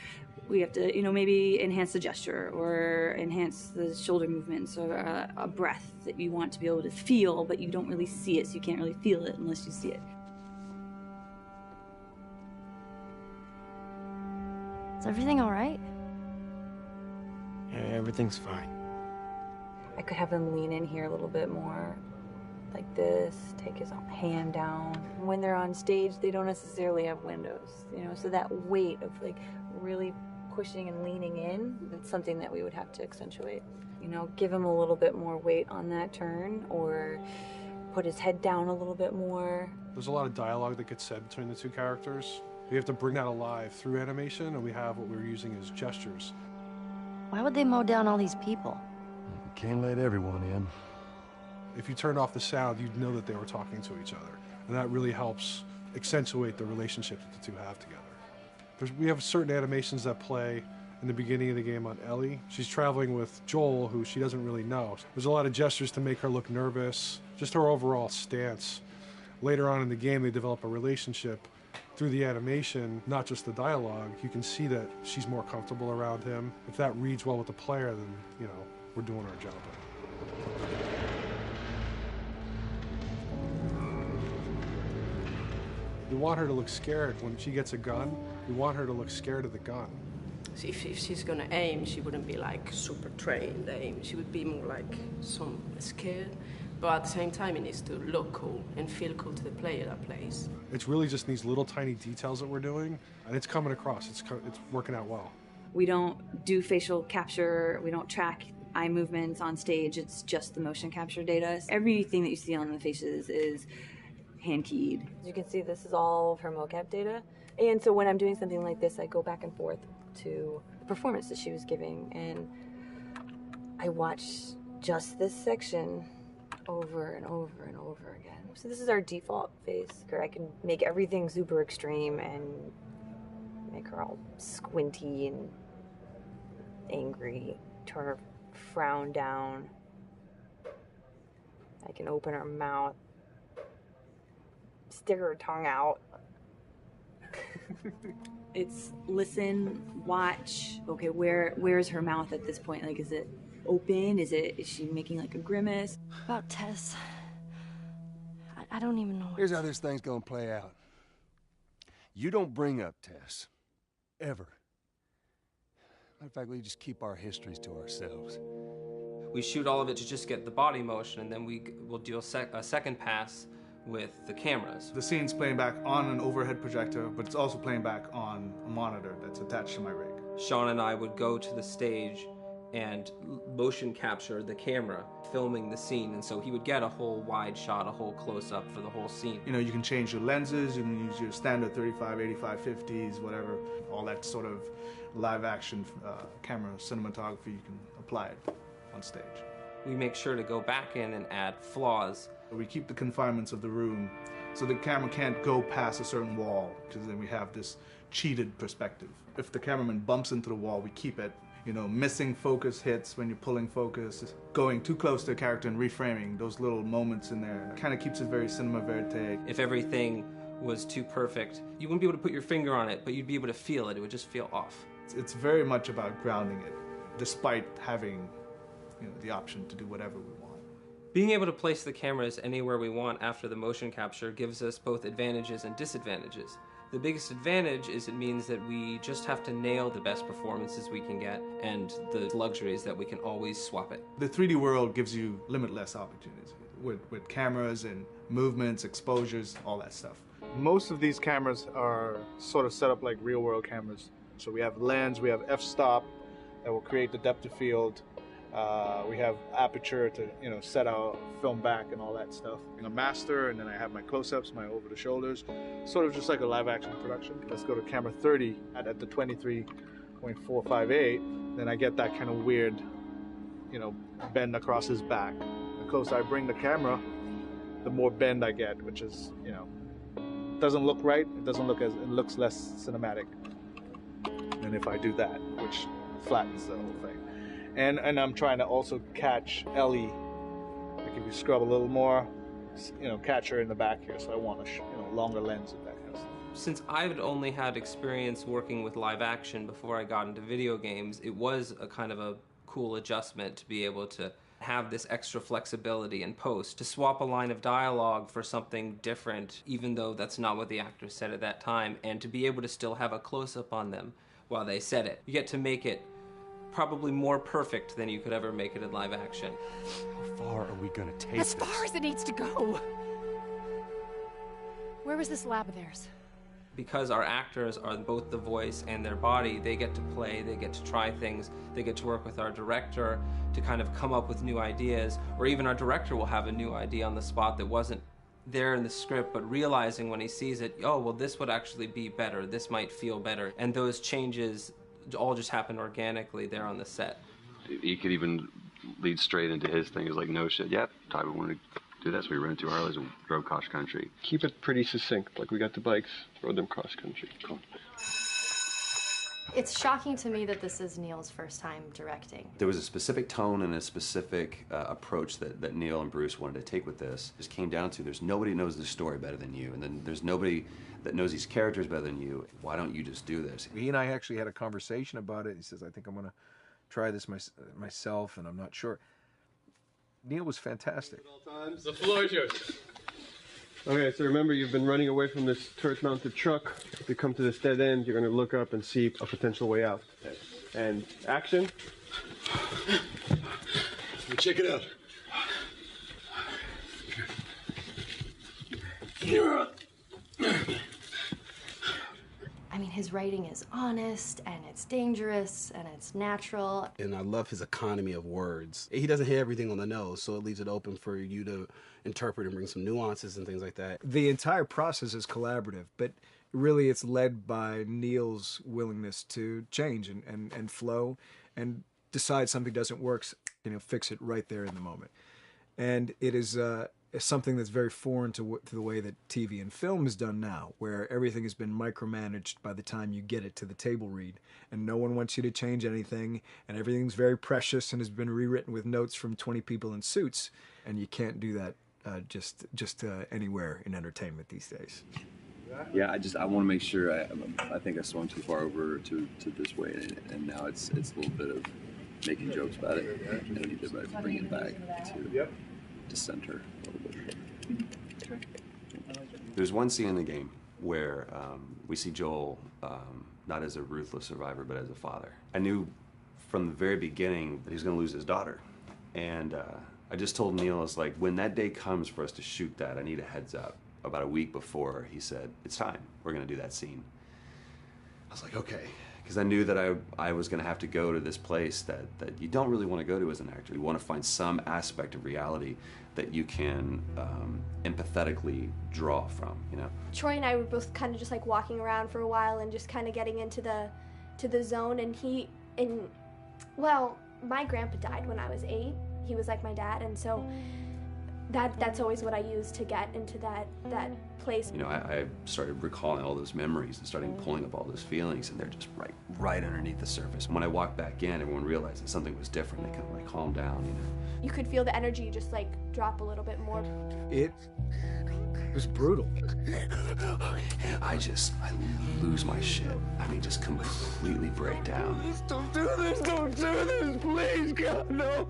we have to, maybe enhance the gesture or enhance the shoulder movements or a breath that you want to be able to feel, but you don't really see it, so you can't really feel it unless you see it. Is everything all right? Yeah, everything's fine. I could have him lean in here a little bit more, like this, take his hand down. When they're on stage, they don't necessarily have windows, so that weight of like really pushing and leaning in, it's something that we would have to accentuate. Give him a little bit more weight on that turn, or put his head down a little bit more. There's a lot of dialogue that gets said between the two characters. We have to bring that alive through animation, and we have what we're using as gestures. Why would they mow down all these people? Can't let everyone in. If you turned off the sound, you'd know that they were talking to each other. And that really helps accentuate the relationship that the two have together. We have certain animations that play in the beginning of the game on Ellie. She's traveling with Joel, who she doesn't really know. There's a lot of gestures to make her look nervous, just her overall stance. Later on in the game, they develop a relationship through the animation, not just the dialogue. You can see that she's more comfortable around him. If that reads well with the player, then, we're doing our job. We want her to look scared. When she gets a gun, we want her to look scared of the gun. So if she's gonna aim, she wouldn't be like super trained aim. She would be more like some scared. But at the same time, it needs to look cool and feel cool to the player that plays. It's really just these little tiny details that we're doing, and it's coming across. It's working out well. We don't do facial capture. We don't track eye movements on stage. It's just the motion capture data. Everything that you see on the faces is hand keyed. As you can see, this is all of her mocap data. And so when I'm doing something like this, I go back and forth to the performance that she was giving, and I watch just this section over and over and over again. So this is our default face, where I can make everything super extreme and make her all squinty and angry, turn her frown down. I can open her mouth, stick her tongue out. It's listen, watch. Okay, where's her mouth at this point? Like, is it open? Is she making like a grimace? About Tess, I don't even know. Here's how this thing's gonna play out. You don't bring up Tess. Ever. Matter of fact, we just keep our histories to ourselves. We shoot all of it to just get the body motion, and then we'll do a second pass with the cameras. The scene's playing back on an overhead projector, but it's also playing back on a monitor that's attached to my rig. Sean and I would go to the stage and motion capture the camera, filming the scene, and so he would get a whole wide shot, a whole close-up for the whole scene. You can change your lenses, you can use your standard 35, 85, 50s, whatever, all that sort of live-action camera cinematography, you can apply it on stage. We make sure to go back in and add flaws. We keep the confinements of the room, so the camera can't go past a certain wall, because then we have this cheated perspective. If the cameraman bumps into the wall, we keep it. Missing focus hits when you're pulling focus, going too close to a character and reframing, those little moments in there, kind of keeps it very cinema verite. If everything was too perfect, you wouldn't be able to put your finger on it, but you'd be able to feel it. It would just feel off. It's very much about grounding it, despite having the option to do whatever we want. Being able to place the cameras anywhere we want after the motion capture gives us both advantages and disadvantages. The biggest advantage is it means that we just have to nail the best performances we can get, and the luxury is that we can always swap it. The 3D world gives you limitless opportunities with cameras and movements, exposures, all that stuff. Most of these cameras are sort of set up like real world cameras. So we have lens, we have f-stop that will create the depth of field. We have aperture to set our film back and all that stuff. A master, and then I have my close-ups, my over the shoulders, sort of just like a live action production. Let's go to camera 30 at the 23.458. Then I get that kind of weird, bend across his back. The closer I bring the camera, the more bend I get, which is doesn't look right. It looks less cinematic than if I do that, which flattens the whole thing. And I'm trying to also catch Ellie. Like if you scrub a little more, catch her in the back here. So I want a longer lens of that kind of stuff. Since I've only had experience working with live action before I got into video games, it was a kind of a cool adjustment to be able to have this extra flexibility in post, to swap a line of dialogue for something different, even though that's not what the actors said at that time, and to be able to still have a close-up on them while they said it. You get to make it probably more perfect than you could ever make it in live action. How far are we gonna take As far as it needs to go. Where was this lab of theirs? Because our actors are both the voice and their body, they get to play, they get to try things, they get to work with our director to kind of come up with new ideas, or even our director will have a new idea on the spot that wasn't there in the script, but realizing when he sees it, oh, well, this would actually be better, this might feel better. And those changes all just happen organically there on the set. He could even lead straight into his thing. He's like, no shit, yep, Ty, we wanted to do that, so we rented 2 Harleys and drove cross country. Keep it pretty succinct, like we got the bikes, rode them cross country. Cool. It's shocking to me that this is Neil's first time directing. There was a specific tone and a specific approach that Neil and Bruce wanted to take with this. It just came down to there's nobody who knows the story better than you, and then there's nobody that knows these characters better than you. Why don't you just do this? He and I actually had a conversation about it. He says, I think I'm going to try this myself, and I'm not sure. Neil was fantastic. The floor is yours. Okay, so remember, you've been running away from this turret-mounted truck. If you come to this dead end, you're going to look up and see a potential way out. And action. Check it out. I mean, his writing is honest, and it's dangerous, and it's natural. And I love his economy of words. He doesn't hit everything on the nose, so it leaves it open for you to interpret and bring some nuances and things like that. The entire process is collaborative, but really it's led by Neil's willingness to change and flow and decide something doesn't work, fix it right there in the moment. And it is something that's very foreign to the way that TV and film is done now, where everything has been micromanaged by the time you get it to the table read, and no one wants you to change anything, and everything's very precious and has been rewritten with notes from 20 people in suits, and you can't do that just anywhere in entertainment these days. Yeah, I want to make sure. I think I swung too far over to this way, and now it's a little bit of making jokes about it, and I need to bring it back to center a little bit. There's one scene in the game where we see Joel not as a ruthless survivor, but as a father. I knew from the very beginning that he was going to lose his daughter, and I just told Neil, I was like, when that day comes for us to shoot that, I need a heads up. About a week before, he said, it's time, we're going to do that scene. I was like, okay, because I knew that I was going to have to go to this place that you don't really want to go to as an actor. You want to find some aspect of reality that you can empathetically draw from, Troy and I were both kind of just like walking around for a while and just kind of getting into the zone, and well, my grandpa died when I was 8. He was like my dad, and so that's always what I use to get into that place. I started recalling all those memories and starting pulling up all those feelings, and they're just right underneath the surface. When I walked back in, everyone realized that something was different. They kind of calmed down, You could feel the energy just drop a little bit more. It was brutal. I lose my shit. I mean, just completely break down. Don't do this, please, God, no.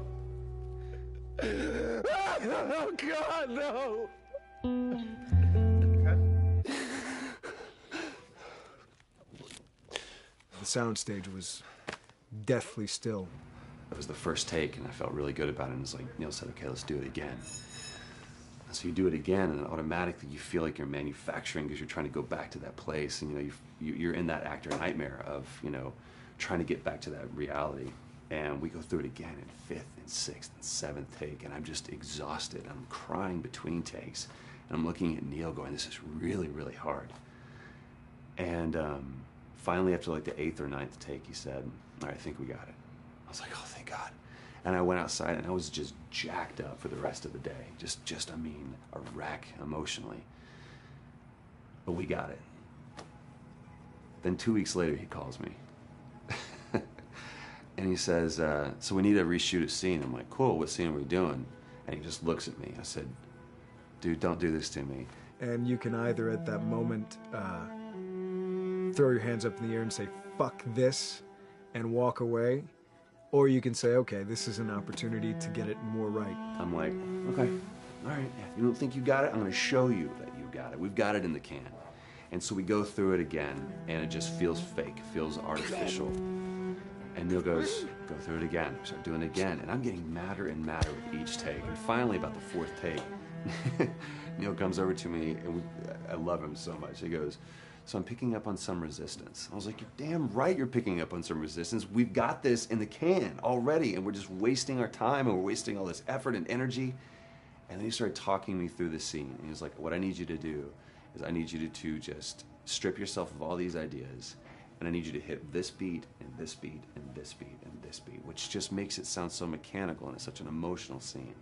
Oh, God, no. The soundstage was deathly still. It was the first take, and I felt really good about it. And it's like Neil said, okay, let's do it again. And so you do it again, and automatically you feel like you're manufacturing because you're trying to go back to that place, and you're in that actor nightmare of trying to get back to that reality. And we go through it again in 5th and 6th and 7th take, and I'm just exhausted. I'm crying between takes, and I'm looking at Neil going, this is really, really hard. And finally, after the 8th or 9th take, he said, all right, I think we got it. I was like, oh, thank God. And I went outside, and I was just jacked up for the rest of the day. Just a wreck emotionally. But we got it. Then 2 weeks later, he calls me. And he says, so we need to reshoot a scene. I'm like, cool, what scene are we doing? And he just looks at me. I said, dude, don't do this to me. And you can either at that moment throw your hands up in the air and say, fuck this, and walk away. Or you can say, okay, this is an opportunity to get it more right. I'm like, okay, all right. If you don't think you got it, I'm going to show you that you got it. We've got it in the can. And so we go through it again, and it just feels fake, feels artificial. And Neil goes, go through it again. We start doing it again. And I'm getting madder and madder with each take. And finally, about the fourth take, Neil comes over to me, and I love him so much. He goes, so I'm picking up on some resistance. I was like, you're damn right you're picking up on some resistance. We've got this in the can already, and we're just wasting our time, and we're wasting all this effort and energy. And then he started talking me through the scene. And he was like, what I need you to do is I need you to just strip yourself of all these ideas, and I need you to hit this beat, and this beat, and this beat, and this beat, which just makes it sound so mechanical, and it's such an emotional scene.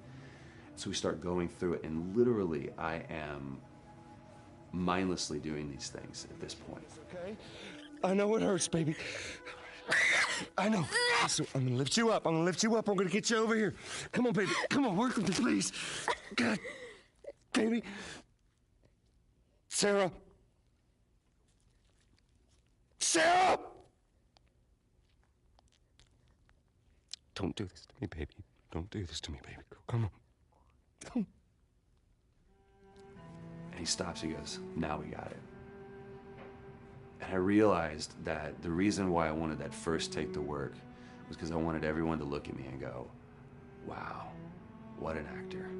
So we start going through it, and literally I am mindlessly doing these things at this point. Okay? I know it hurts, baby. I know. So I'm gonna lift you up. I'm gonna lift you up. I'm gonna get you over here. Come on, baby. Come on, work with me, please. God, baby. Sarah. Sarah! Don't do this to me, baby. Don't do this to me, baby. Come on. Come. And he stops, he goes, now we got it. And I realized that the reason why I wanted that first take to work was because I wanted everyone to look at me and go, wow, what an actor.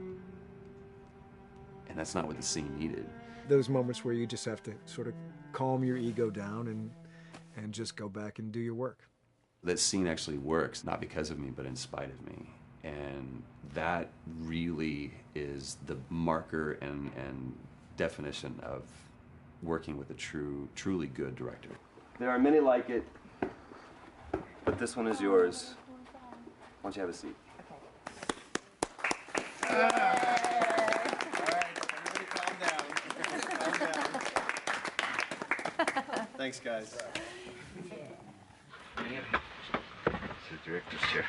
And that's not what the scene needed. Those moments where you just have to sort of calm your ego down and just go back and do your work. That scene actually works, not because of me, but in spite of me. And that really is the marker and definition of working with a truly good director. There are many like it, but this one is yours. Why don't you have a seat? Thanks, guys. The director's chair.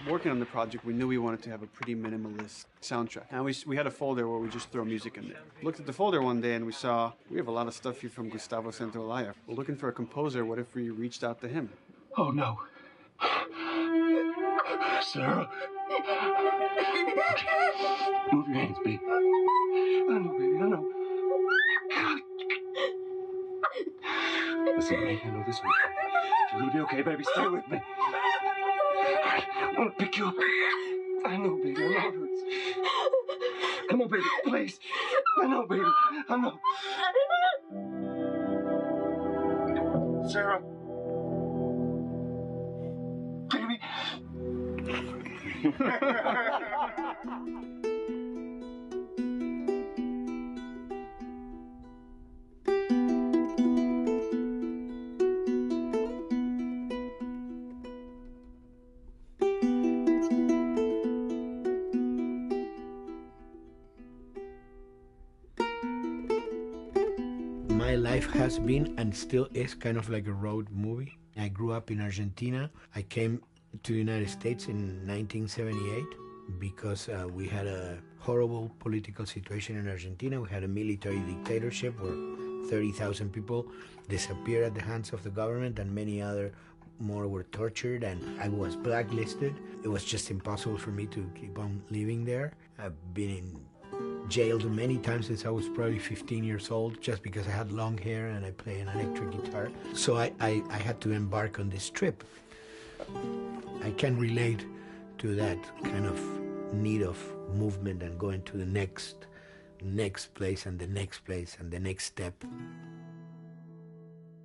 Working on the project, we knew we wanted to have a pretty minimalist soundtrack. And we had a folder where we just throw music in there. Looked at the folder one day and we saw, we have a lot of stuff here from Gustavo Santaolalla. We're looking for a composer. What if we reached out to him? Oh, no. Sarah. Move your hands, baby. I know, baby, I know. Listen, baby, I know this one. You're gonna be okay, baby. Stay with me. I want to pick you up. I know, baby. I know it hurts. Come on, baby. Please. I know, baby. I know. Sarah. Baby. My life has been and still is kind of like a road movie. I grew up in Argentina. I came to the United States in 1978 because we had a horrible political situation in Argentina. We had a military dictatorship where 30,000 people disappeared at the hands of the government and many other more were tortured, and I was blacklisted. It was just impossible for me to keep on living there. I've been in jailed many times since I was probably 15 years old just because I had long hair and I play an electric guitar. So I had to embark on this trip. I can relate to that kind of need of movement and going to the next place and the next place and the next step.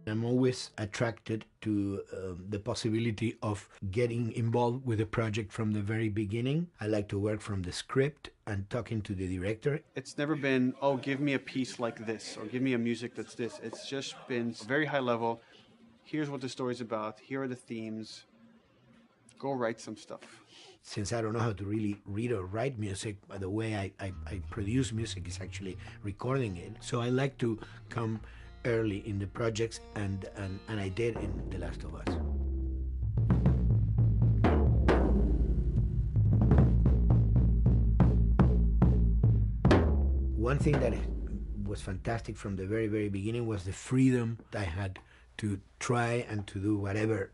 I'm always attracted to the possibility of getting involved with a project from the very beginning. I like to work from the script and talking to the director. It's never been, oh, give me a piece like this, or give me a music that's this. It's just been very high level. Here's what the story's about. Here are the themes. Go write some stuff. Since I don't know how to really read or write music, the way I produce music is actually recording it. So I like to come early in the projects, and I did in The Last of Us. one thing that was fantastic from the very, very beginning was the freedom I had to try and to do whatever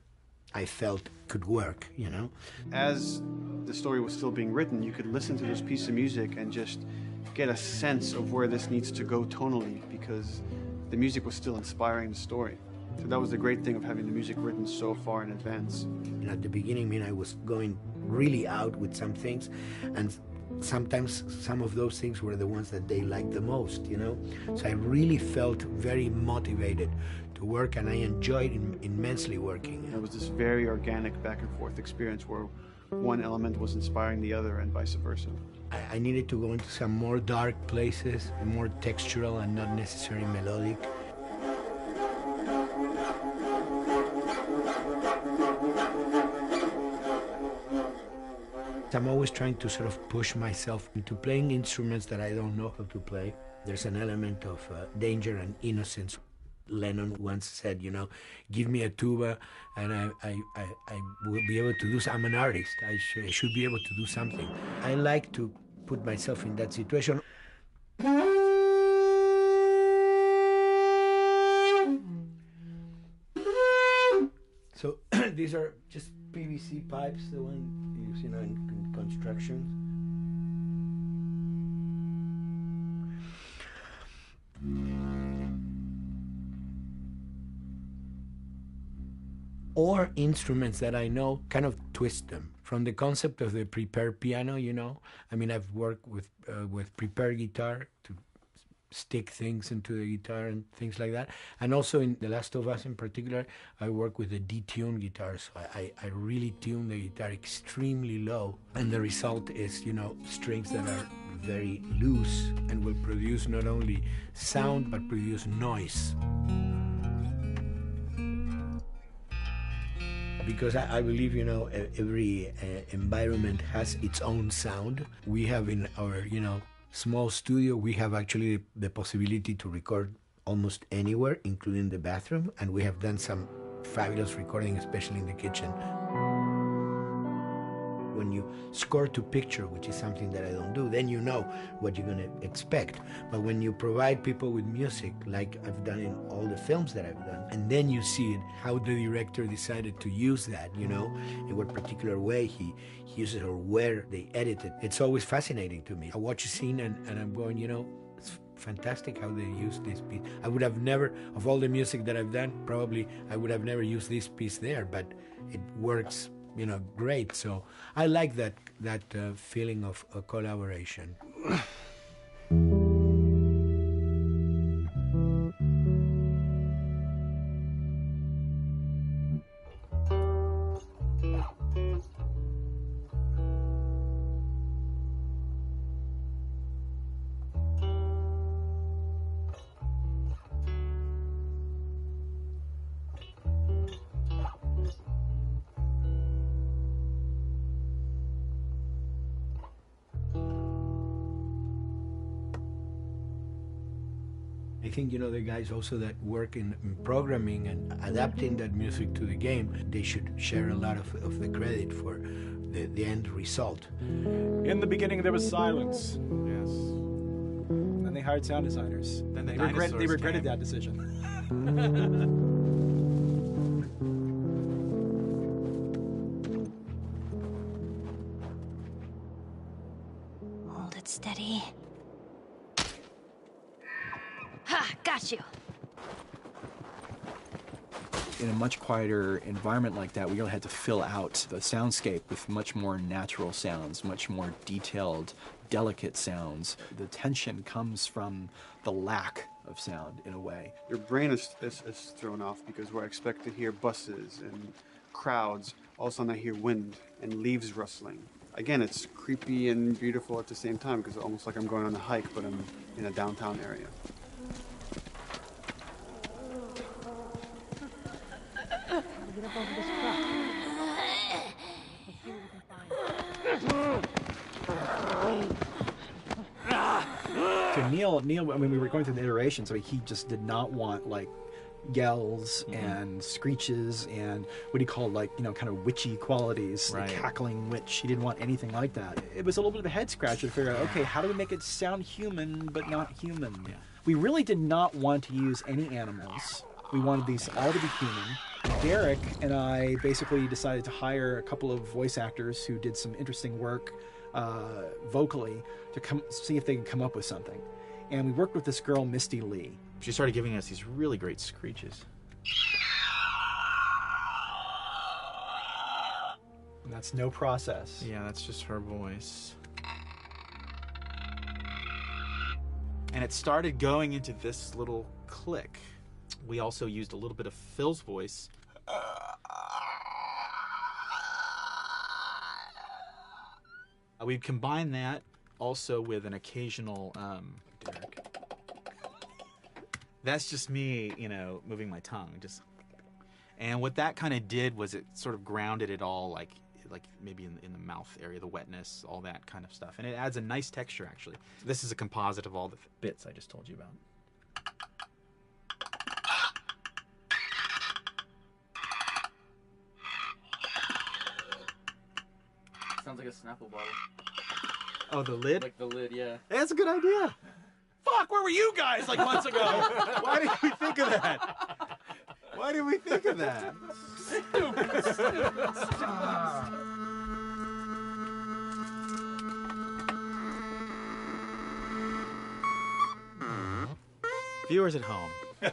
I felt could work, you know? As the story was still being written, you could listen to this piece of music and just get a sense of where this needs to go tonally, because the music was still inspiring the story. So that was the great thing of having the music written so far in advance. And at the beginning, I mean, I was going really out with some things, and sometimes some of those things were the ones that they liked the most, you know? So I really felt very motivated to work, and I enjoyed immensely working. It was this very organic back and forth experience where one element was inspiring the other and vice versa. I needed to go into some more dark places, more textural and not necessarily melodic. I'm always trying to sort of push myself into playing instruments that I don't know how to play. There's an element of danger and innocence. Lennon once said, you know, give me a tuba and I will be able to do I'm an artist. I should be able to do something. I like to put myself in that situation. So these are just PVC pipes, the one you use, you know, in construction. Or instruments that I know, kind of twist them. From the concept of the prepared piano, you know, I mean, I've worked with prepared guitar to stick things into the guitar and things like that. And also in The Last of Us in particular, I work with a detuned guitar. So I really tune the guitar extremely low. And the result is, you know, strings that are very loose and will produce not only sound, but produce noise. Because I believe, you know, every environment has its own sound. We have in our, you know, small studio, we have actually the possibility to record almost anywhere, including the bathroom, and we have done some fabulous recording, especially in the kitchen. When you score to picture, which is something that I don't do, then you know what you're going to expect. But when you provide people with music, like I've done in all the films that I've done, and then you see it, how the director decided to use that, you know, in what particular way he uses it or where they edit it. It's always fascinating to me. I watch a scene and I'm going, you know, it's fantastic how they use this piece. I would have never, of all the music that I've done, probably I would have never used this piece there, but it works, you know, great. So I like that feeling of collaboration. I think, you know, the guys also that work in programming and adapting that music to the game, they should share a lot of the credit for the end result. In the beginning, there was silence. Yes. Then they hired sound designers. Then they regretted that decision. Hold it steady. Ha! Got you! In a much quieter environment like that, we really had to fill out the soundscape with much more natural sounds, much more detailed, delicate sounds. The tension comes from the lack of sound, in a way. Your brain is thrown off because we're expected to hear buses and crowds. All of a sudden I hear wind and leaves rustling. Again, it's creepy and beautiful at the same time because it's almost like I'm going on a hike, but I'm in a downtown area. Get up over this truck. Let's see what we can find. To Neil, I mean, we were going through the iterations, so he just did not want, like, yells and screeches and what he called, like, you know, kind of witchy qualities, Right. the cackling witch. He didn't want anything like that. It was a little bit of a head scratcher to figure out, okay, how do we make it sound human but not human? Yeah. We really did not want to use any animals. We wanted these all to be human. Derek and I basically decided to hire a couple of voice actors who did some interesting work vocally to come see if they could come up with something. And we worked with this girl, Misty Lee. She started giving us these really great screeches. And that's no process. Yeah, that's just her voice. And it started going into this little click. We also used a little bit of Phil's voice. We'd combine that also with an occasional, Derek. That's just me, you know, moving my tongue. And what that kind of did was it sort of grounded it all, like maybe in the mouth area, the wetness, all that kind of stuff. And it adds a nice texture, actually. This is a composite of all the bits I just told you about. Sounds like a Snapple bottle. Oh, the lid? Like the lid, yeah. That's a good idea. Fuck, where were you guys like months ago? Why did we think of that? Why did we think of that? Viewers at home, you're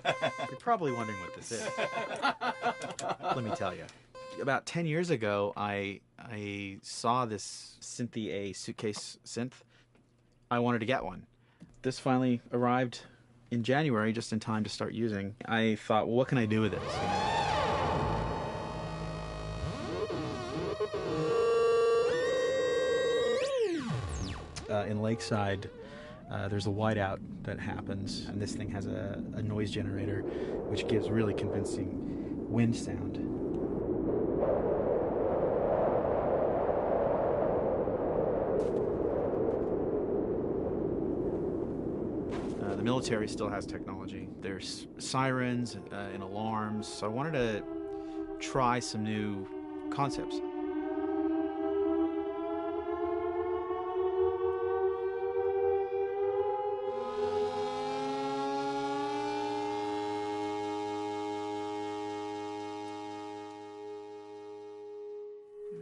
probably wondering what this is. Let me tell you. About 10 years ago, I saw this Synthie A suitcase synth. I wanted to get one. This finally arrived in January, just in time to start using. I thought, well, what can I do with this? In Lakeside, there's a whiteout that happens, and this thing has a noise generator, which gives really convincing wind sound. The military still has technology. There's sirens and alarms, so I wanted to try some new concepts.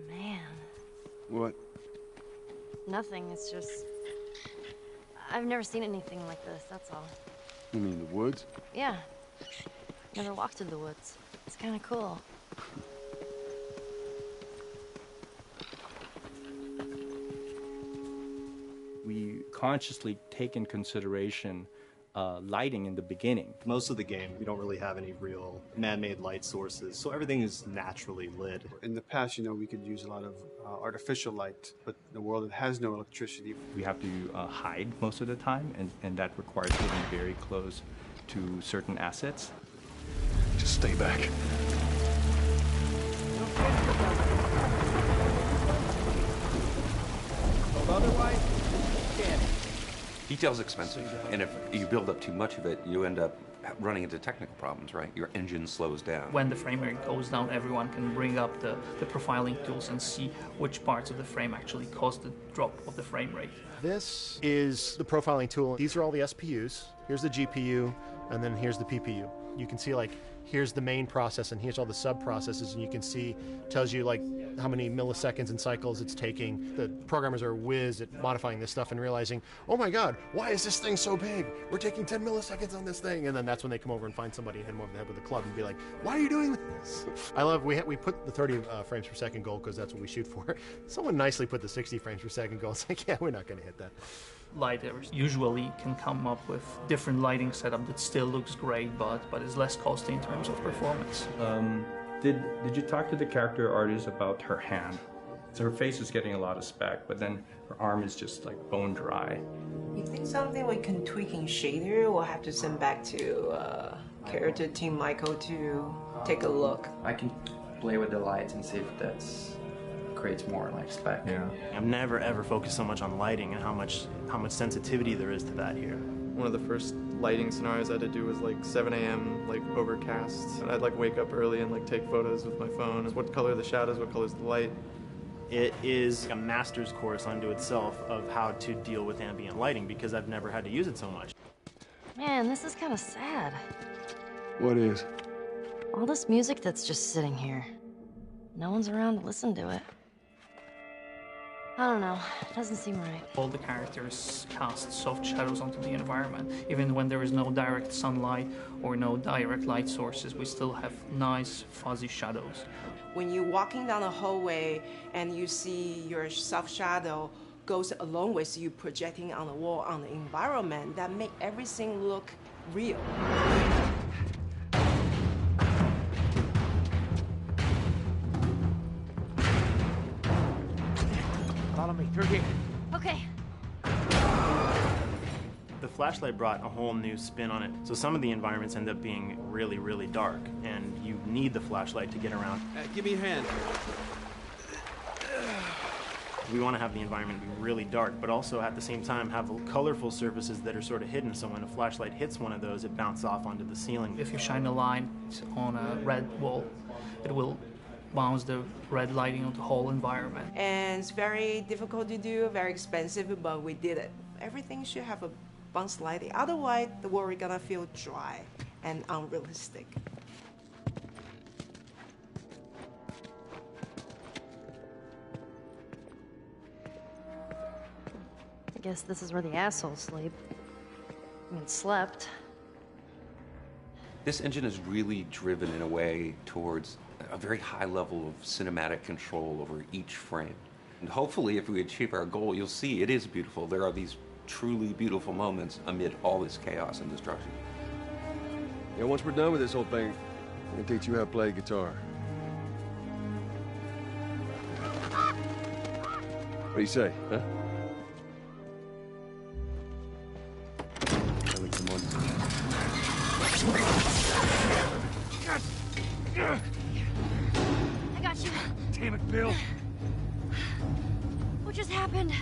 Man, What? nothing. It's just... I've never seen anything like this, that's all. You mean the woods? Yeah. Never walked through the woods. It's kind of cool. We consciously take in consideration lighting in the beginning. Most of the game, we don't really have any real man-made light sources, so everything is naturally lit. In the past, you know, we could use a lot of artificial light, but in a world that has no electricity. We have to hide most of the time, and that requires getting very close to certain assets. Just stay back. Otherwise, can't. Detail's expensive, and if you build up too much of it, you end up running into technical problems, right? Your engine slows down. When the frame rate goes down, everyone can bring up the profiling tools and see which parts of the frame actually cause the drop of the frame rate. This is the profiling tool. These are all the SPUs. Here's the GPU, and then here's the PPU. You can see, like, here's the main process, and here's all the sub-processes, and you can see, tells you, like, how many milliseconds and cycles it's taking. The programmers are whiz at modifying this stuff and realizing, oh my god, why is this thing so big? We're taking 10 milliseconds on this thing. And then that's when they come over and find somebody and hit them over the head with a club and be like, why are you doing this? I love, we put the 30 frames per second goal because that's what we shoot for. Someone nicely put the 60 frames per second goal. It's like, yeah, we're not going to hit that. Lighters usually can come up with different lighting setup that still looks great, but is less costly in terms of performance. Did you talk to the character artist about her hand? So her face is getting a lot of spec, but then her arm is just like bone dry. You think something we can tweak in shader? We'll have to send back to character team Michael to take a look. I can play with the lights and see if that creates more like spec. Yeah. I've never ever focused so much on lighting and how much sensitivity there is to that here. One of the first lighting scenarios I had to do was like 7 a.m. like overcast. And I'd like wake up early and like take photos with my phone. What color are the shadows? What color is the light? It is a master's course unto itself of how to deal with ambient lighting because I've never had to use it so much. Man, this is kind of sad. What is? All this music that's just sitting here. No one's around to listen to it. I don't know. It doesn't seem right. All the characters cast soft shadows onto the environment. Even when there is no direct sunlight or no direct light sources, we still have nice fuzzy shadows. When you're walking down the hallway and you see your soft shadow goes along with you projecting on the wall on the environment, that make everything look real. Follow me through here. Okay. The flashlight brought a whole new spin on it. So some of the environments end up being really, really dark, and you need the flashlight to get around. Give me your hand. We want to have the environment be really dark, but also at the same time have colorful surfaces that are sort of hidden, so when a flashlight hits one of those, it bounces off onto the ceiling. If you shine a light on a red wall, it will bounce the red lighting on the whole environment. And it's very difficult to do, very expensive, but we did it. Everything should have a bounce lighting. Otherwise, the world is gonna feel dry and unrealistic. I guess this is where the assholes sleep. I mean, slept. This engine is really driven in a way towards a very high level of cinematic control over each frame. And hopefully, if we achieve our goal, you'll see it is beautiful. There are these truly beautiful moments amid all this chaos and destruction. Yeah, once we're done with this whole thing, I'm gonna teach you how to play guitar. What do you say, huh? I like some I got you. Damn it, Bill. What just happened?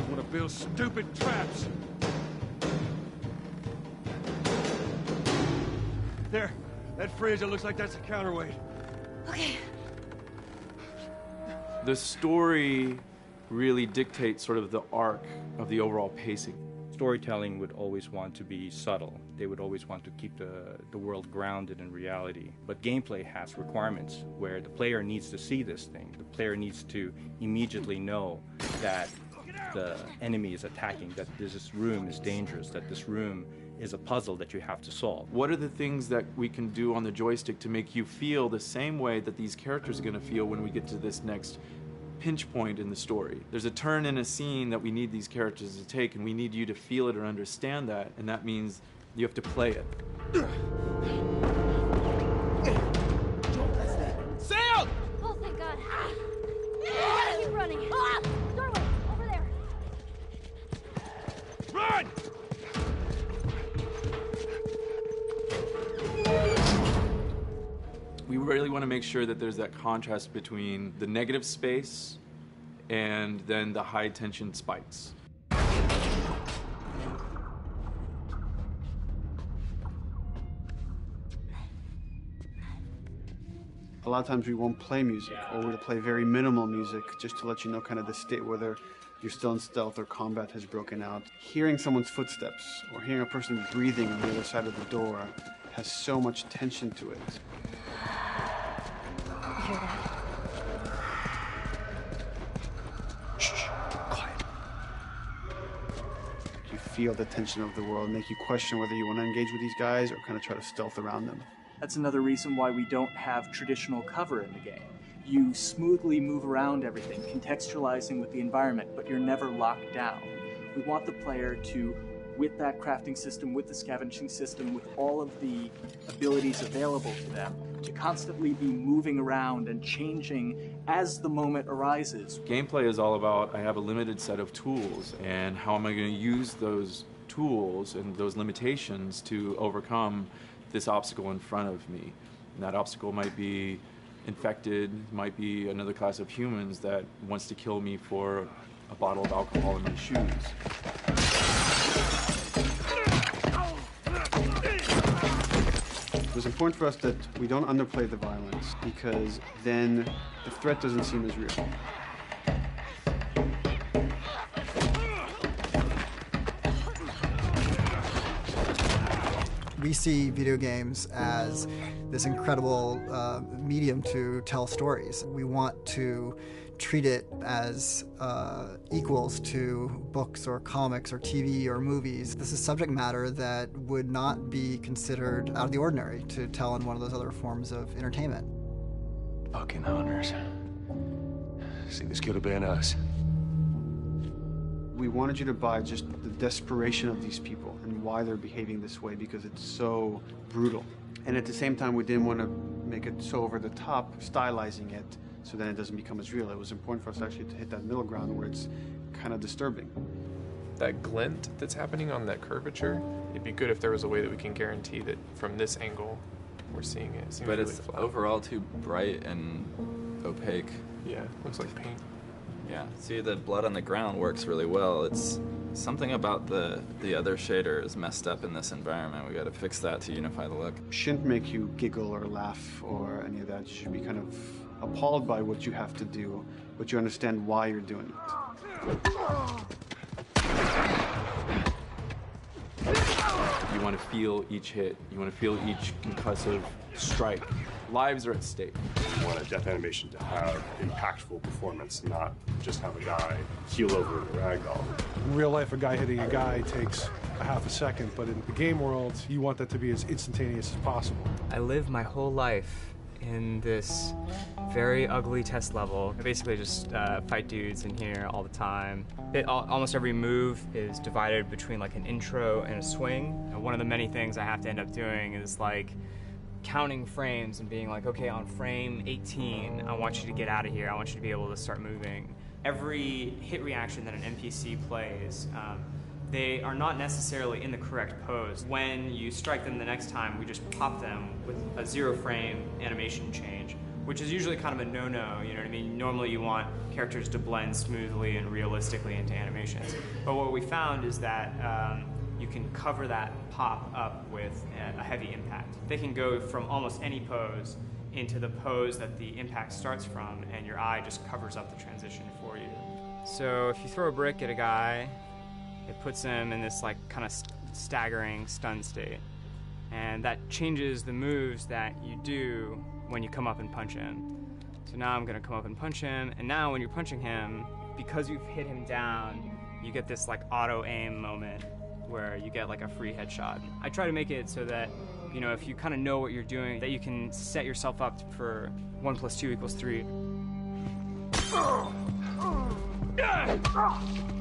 One of Bill's stupid traps. There, that fridge, it looks like that's a counterweight. Okay. The story really dictates sort of the arc of the overall pacing. Storytelling would always want to be subtle. They would always want to keep the world grounded in reality. But gameplay has requirements where the player needs to see this thing. The player needs to immediately know that the enemy is attacking, that this room is dangerous, that this room is a puzzle that you have to solve. What are the things that we can do on the joystick to make you feel the same way that these characters are going to feel when we get to this next pinch point in the story? There's a turn in a scene that we need these characters to take, and we need you to feel it or understand that, and that means you have to play it. Sailed! Oh, thank God. Gotta keep running. Doorway, over there. Run! We really want to make sure that there's that contrast between the negative space and then the high tension spikes. A lot of times we won't play music, or we'll play very minimal music just to let you know kind of the state, whether you're still in stealth or combat has broken out. Hearing someone's footsteps or hearing a person breathing on the other side of the door has so much tension to it. You hear that? Shh, quiet. You feel the tension of the world, make you question whether you want to engage with these guys or kind of try to stealth around them. That's another reason why we don't have traditional cover in the game. You smoothly move around everything, contextualizing with the environment, but you're never locked down. We want the player to, with that crafting system, with the scavenging system, with all of the abilities available to them, to constantly be moving around and changing as the moment arises. Gameplay is all about, I have a limited set of tools, and how am I going to use those tools and those limitations to overcome this obstacle in front of me. And that obstacle might be infected, might be another class of humans that wants to kill me for a bottle of alcohol in my shoes. It was important for us that we don't underplay the violence, because then the threat doesn't seem as real. We see video games as this incredible medium to tell stories. We want to treat it as equals to books or comics or TV or movies. This is subject matter that would not be considered out of the ordinary to tell in one of those other forms of entertainment. Fucking hunters. See, this could have been us. We wanted you to buy just the desperation of these people and why they're behaving this way, because it's so brutal. And at the same time, we didn't want to make it so over the top, stylizing it, so then it doesn't become as real. It was important for us actually to hit that middle ground where it's kind of disturbing. That glint that's happening on that curvature, it'd be good if there was a way that we can guarantee that from this angle, we're seeing it. It seems but really it's flat. overall too bright and opaque. Yeah, looks like paint. Yeah, see, the blood on the ground works really well. It's something about the other shader is messed up in this environment. We got to fix that to unify the look. Shouldn't make you giggle or laugh or any of that. You should be kind of appalled by what you have to do, but you understand why you're doing it. You want to feel each hit. You want to feel each concussive strike. Lives are at stake. You want a death animation to have impactful performance, not just have a guy keel over in a ragdoll. In real life, a guy hitting a guy takes a half a second, but in the game world, you want that to be as instantaneous as possible. I live my whole life in this very ugly test level. I basically just fight dudes in here all the time. Almost every move is divided between like an intro and a swing. And one of the many things I have to end up doing is like counting frames and being like, okay, on frame 18, I want you to get out of here. I want you to be able to start moving. Every hit reaction that an NPC plays, they are not necessarily in the correct pose. When you strike them the next time, we just pop them with a 0 frame animation change, which is usually kind of a no-no, you know what I mean? Normally you want characters to blend smoothly and realistically into animations. But what we found is that you can cover that pop up with a heavy impact. They can go from almost any pose into the pose that the impact starts from, and your eye just covers up the transition for you. So if you throw a brick at a guy, it puts him in this like kind of staggering stun state. And that changes the moves that you do when you come up and punch him. So now I'm gonna come up and punch him, and now when you're punching him, because you've hit him down, you get this like auto aim moment where you get like a free headshot. I try to make it so that, you know, if you kind of know what you're doing, that you can set yourself up for 1 + 2 = 3.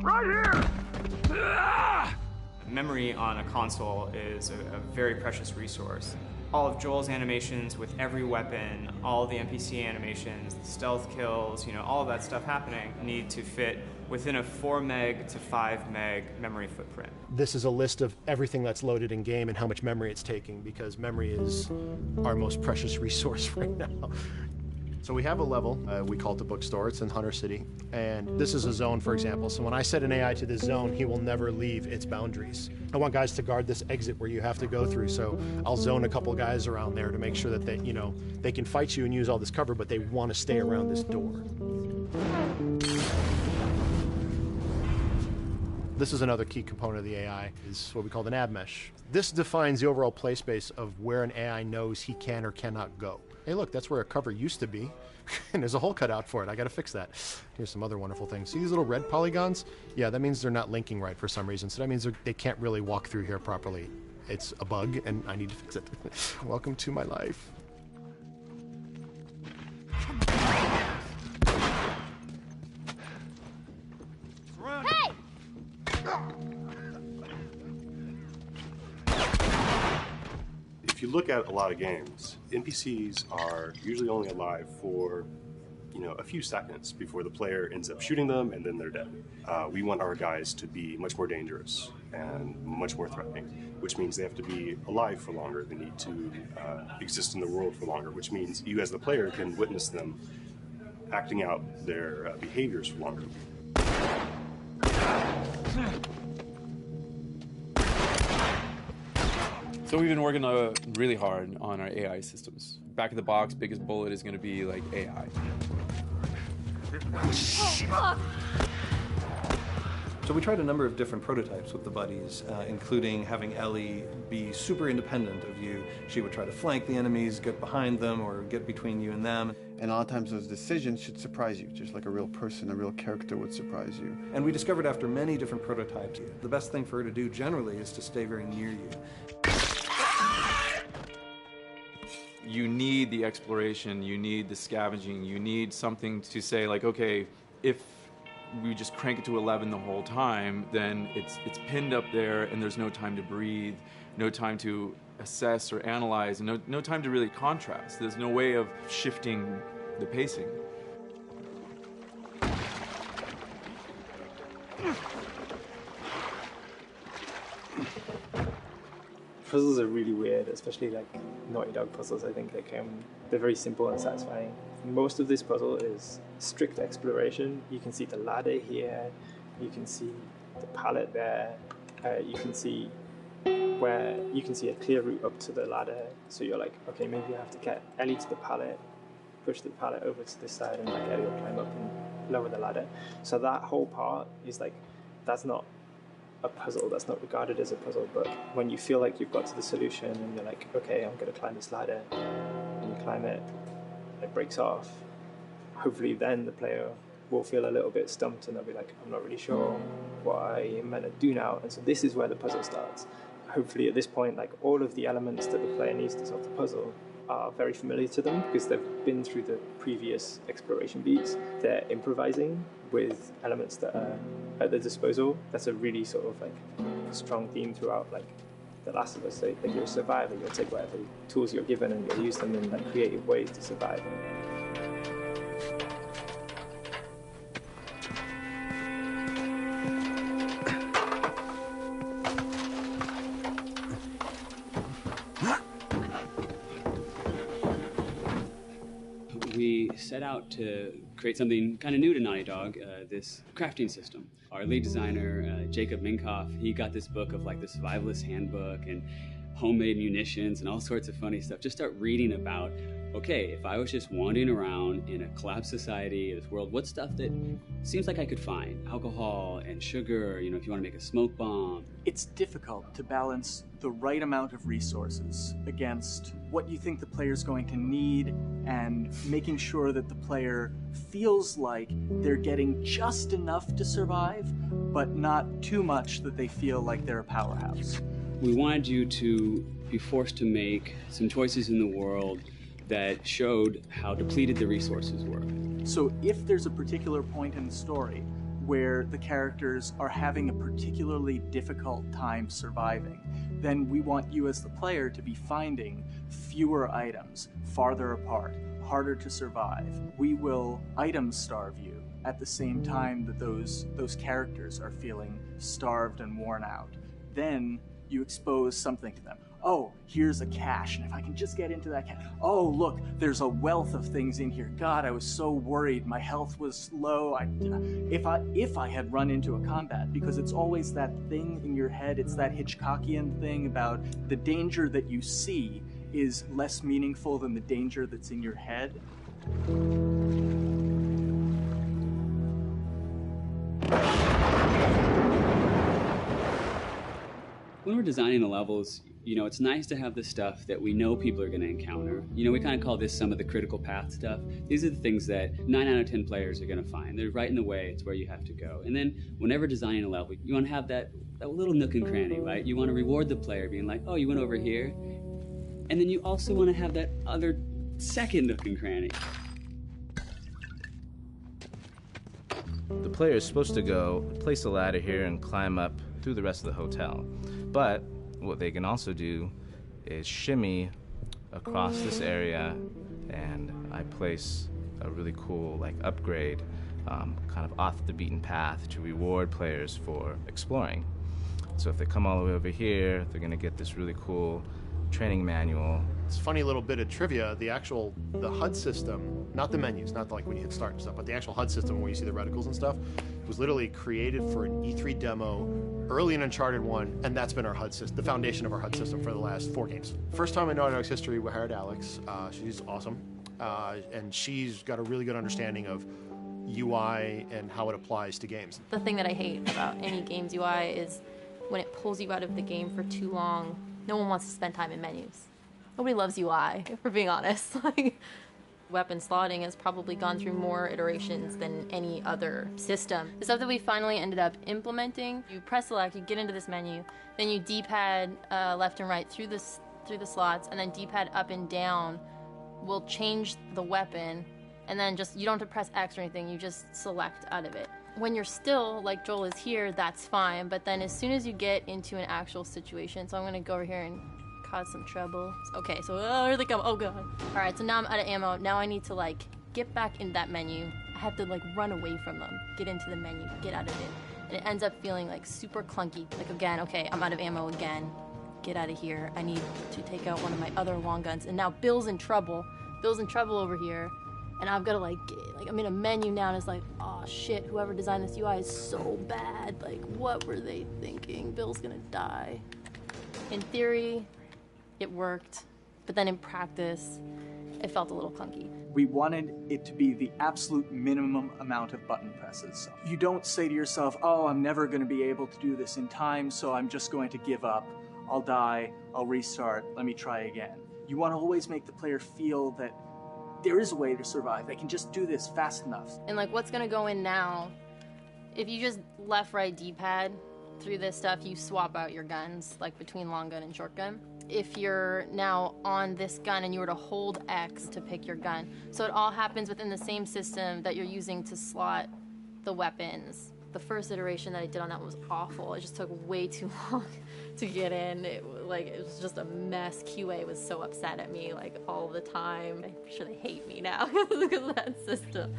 Right here! Memory on a console is a very precious resource. All of Joel's animations with every weapon, all the NPC animations, the stealth kills, you know, all of that stuff happening need to fit within a 4 meg to 5 meg memory footprint. This is a list of everything that's loaded in game and how much memory it's taking, because memory is our most precious resource right now. So we have a level, we call it the bookstore, it's in Hunter City, and this is a zone, for example. So when I set an AI to this zone, he will never leave its boundaries. I want guys to guard this exit where you have to go through, so I'll zone a couple guys around there to make sure that they, you know, they can fight you and use all this cover, but they want to stay around this door. This is another key component of the AI, is what we call the nav mesh. This defines the overall play space of where an AI knows he can or cannot go. Hey look, that's where a cover used to be, and there's a hole cut out for it. I gotta fix that. Here's some other wonderful things. See these little red polygons? Yeah, that means they're not linking right for some reason, so that means they can't really walk through here properly. It's a bug, and I need to fix it. Welcome to my life. Hey! If you look at a lot of games, NPCs are usually only alive for, you know, a few seconds before the player ends up shooting them and then they're dead. We want our guys to be much more dangerous and much more threatening, which means they have to be alive for longer. They need to exist in the world for longer, which means you as the player can witness them acting out their behaviors for longer. So we've been working really hard on our AI systems. Back of the box, biggest bullet is going to be like AI. So we tried a number of different prototypes with the buddies, including having Ellie be super independent of you. She would try to flank the enemies, get behind them, or get between you and them. And a lot of times those decisions should surprise you, just like a real person, a real character would surprise you. And we discovered after many different prototypes, the best thing for her to do generally is to stay very near you. You need the exploration, you need the scavenging, you need something to say like, okay, if we just crank it to 11 the whole time, then it's pinned up there and there's no time to breathe, no time to assess or analyze, and no time to really contrast. There's no way of shifting the pacing. Puzzles are really weird, especially like Naughty Dog puzzles. I think they're very simple and satisfying. Most of this puzzle is strict exploration. You can see the ladder here, you can see the pallet there, you can see a clear route up to the ladder. So you're like, okay, maybe I have to get Ellie to the pallet, push the pallet over to this side, and like Ellie will climb up and lower the ladder. So that whole part is like, that's not a puzzle, that's not regarded as a puzzle, but when you feel like you've got to the solution and you're like, okay, I'm going to climb this ladder, and you climb it, it breaks off, hopefully then the player will feel a little bit stumped and they'll be like, I'm not really sure what I am meant to do now. And so this is where the puzzle starts. Hopefully at this point, like all of the elements that the player needs to solve the puzzle are very familiar to them because they've been through the previous exploration beats. They're improvising with elements that are at their disposal. That's a really sort of like strong theme throughout like The Last of Us. So, like you're a survivor, you'll take whatever tools you're given and you'll use them in like creative ways to survive. We set out to create something kind of new to Naughty Dog, this crafting system. Our lead designer, Jacob Minkoff, he got this book of like the survivalist handbook and homemade munitions and all sorts of funny stuff. Just start reading about, okay, if I was just wandering around in a collapsed society, this world, what stuff that seems like I could find? Alcohol and sugar, you know, if you want to make a smoke bomb. It's difficult to balance the right amount of resources against what you think the player's going to need and making sure that the player feels like they're getting just enough to survive, but not too much that they feel like they're a powerhouse. We wanted you to be forced to make some choices in the world that showed how depleted the resources were. So if there's a particular point in the story where the characters are having a particularly difficult time surviving, then we want you as the player to be finding fewer items, farther apart, harder to survive. We will item starve you at the same time that those characters are feeling starved and worn out. Then you expose something to them. Oh, here's a cache, and if I can just get into that cache. Oh, look, there's a wealth of things in here. God, I was so worried. My health was low. If I had run into a combat, because it's always that thing in your head, it's that Hitchcockian thing about the danger that you see is less meaningful than the danger that's in your head. When we're designing the levels, you know, it's nice to have the stuff that we know people are going to encounter. You know, we kind of call this some of the critical path stuff. These are the things that 9 out of 10 players are going to find. They're right in the way. It's where you have to go. And then whenever designing a level, you want to have that little nook and cranny, right? You want to reward the player being like, oh, you went over here. And then you also want to have that other second nook and cranny. The player is supposed to go place a ladder here and climb up through the rest of the hotel. But what they can also do is shimmy across this area, and I place a really cool like upgrade kind of off the beaten path to reward players for exploring. So if they come all the way over here, they're going to get this really cool training manual It's a funny little bit of trivia. The HUD system, not the menus, not like when you hit start and stuff, but the actual HUD system where you see the reticles and stuff, was literally created for an E3 demo early in Uncharted 1, and that's been our HUD system, the foundation of our HUD system for the last 4 games. First time in Naughty Dog's history, we hired Alex. She's awesome, and she's got a really good understanding of UI and how it applies to games. The thing that I hate about any game's UI is when it pulls you out of the game for too long. No one wants to spend time in menus. Nobody loves UI, if we're being honest. Like, weapon slotting has probably gone through more iterations than any other system. The stuff that we finally ended up implementing, you press select, you get into this menu, then you D-pad left and right through the slots, and then D-pad up and down will change the weapon, and then just, you don't have to press X or anything, you just select out of it. When you're still, like Joel is here, that's fine, but then as soon as you get into an actual situation, so I'm gonna go over here and cause some trouble. Okay, so here they come, oh god. All right, so now I'm out of ammo. Now I need to like get back in that menu. I have to like run away from them, get into the menu, get out of it. And it ends up feeling like super clunky. Like again, okay, I'm out of ammo again. Get out of here. I need to take out one of my other long guns. And now Bill's in trouble. Bill's in trouble over here. And I've got to like I'm in a menu now and it's like, oh shit, whoever designed this UI is so bad. Like, what were they thinking? Bill's gonna die. In theory, it worked, but then in practice, it felt a little clunky. We wanted it to be the absolute minimum amount of button presses. You don't say to yourself, oh, I'm never gonna be able to do this in time, so I'm just going to give up. I'll die, I'll restart, let me try again. You want to always make the player feel that there is a way to survive. They can just do this fast enough. And like what's gonna go in now, if you just left, right, D-pad through this stuff, you swap out your guns, like between long gun and short gun. If you're now on this gun and you were to hold X to pick your gun. So it all happens within the same system that you're using to slot the weapons. The first iteration that I did on that was awful. It just took way too long to get in. It was just a mess. QA was so upset at me like all the time. I'm sure they hate me now because of that system.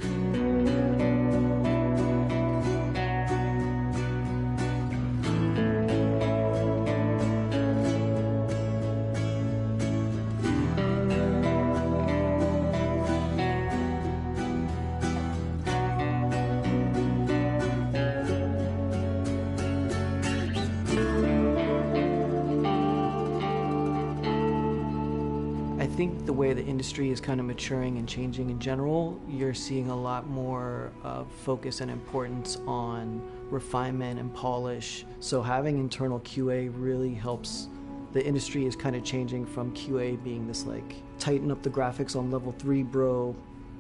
I think the way the industry is kind of maturing and changing in general, you're seeing a lot more focus and importance on refinement and polish. So having internal QA really helps. The industry is kind of changing from QA being this like tighten up the graphics on level 3 bro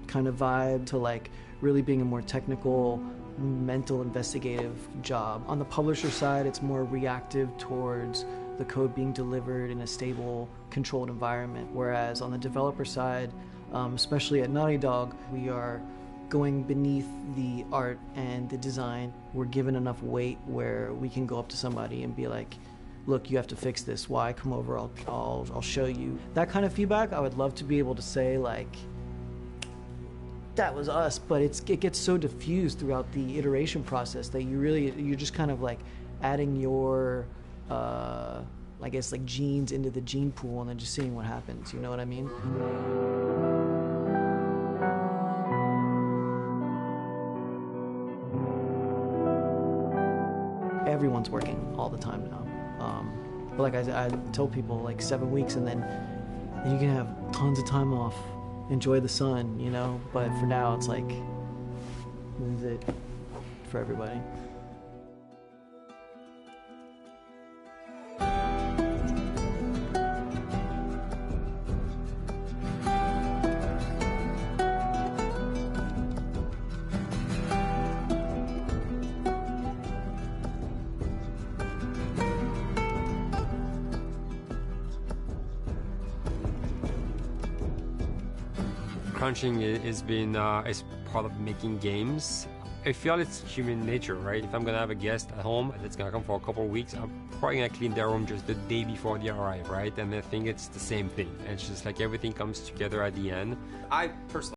kind of vibe to like really being a more technical, mental, investigative job. On the publisher side, it's more reactive towards the code being delivered in a stable, controlled environment. Whereas on the developer side, especially at Naughty Dog, we are going beneath the art and the design. We're given enough weight where we can go up to somebody and be like, look, you have to fix this. Why? Come over, I'll show you. That kind of feedback, I would love to be able to say like, that was us, but it gets so diffused throughout the iteration process that you're just kind of like adding your I guess like genes into the gene pool and then just seeing what happens, you know what I mean? Everyone's working all the time now. But like I tell people, like 7 weeks and then you can have tons of time off, enjoy the sun, you know? But for now it's like, this is it for everybody. Crunching is part of making games. I feel it's human nature, right? If I'm gonna have a guest at home that's gonna come for a couple of weeks, I'm probably gonna clean their room just the day before they arrive, right? And I think it's the same thing. It's just like everything comes together at the end. I personally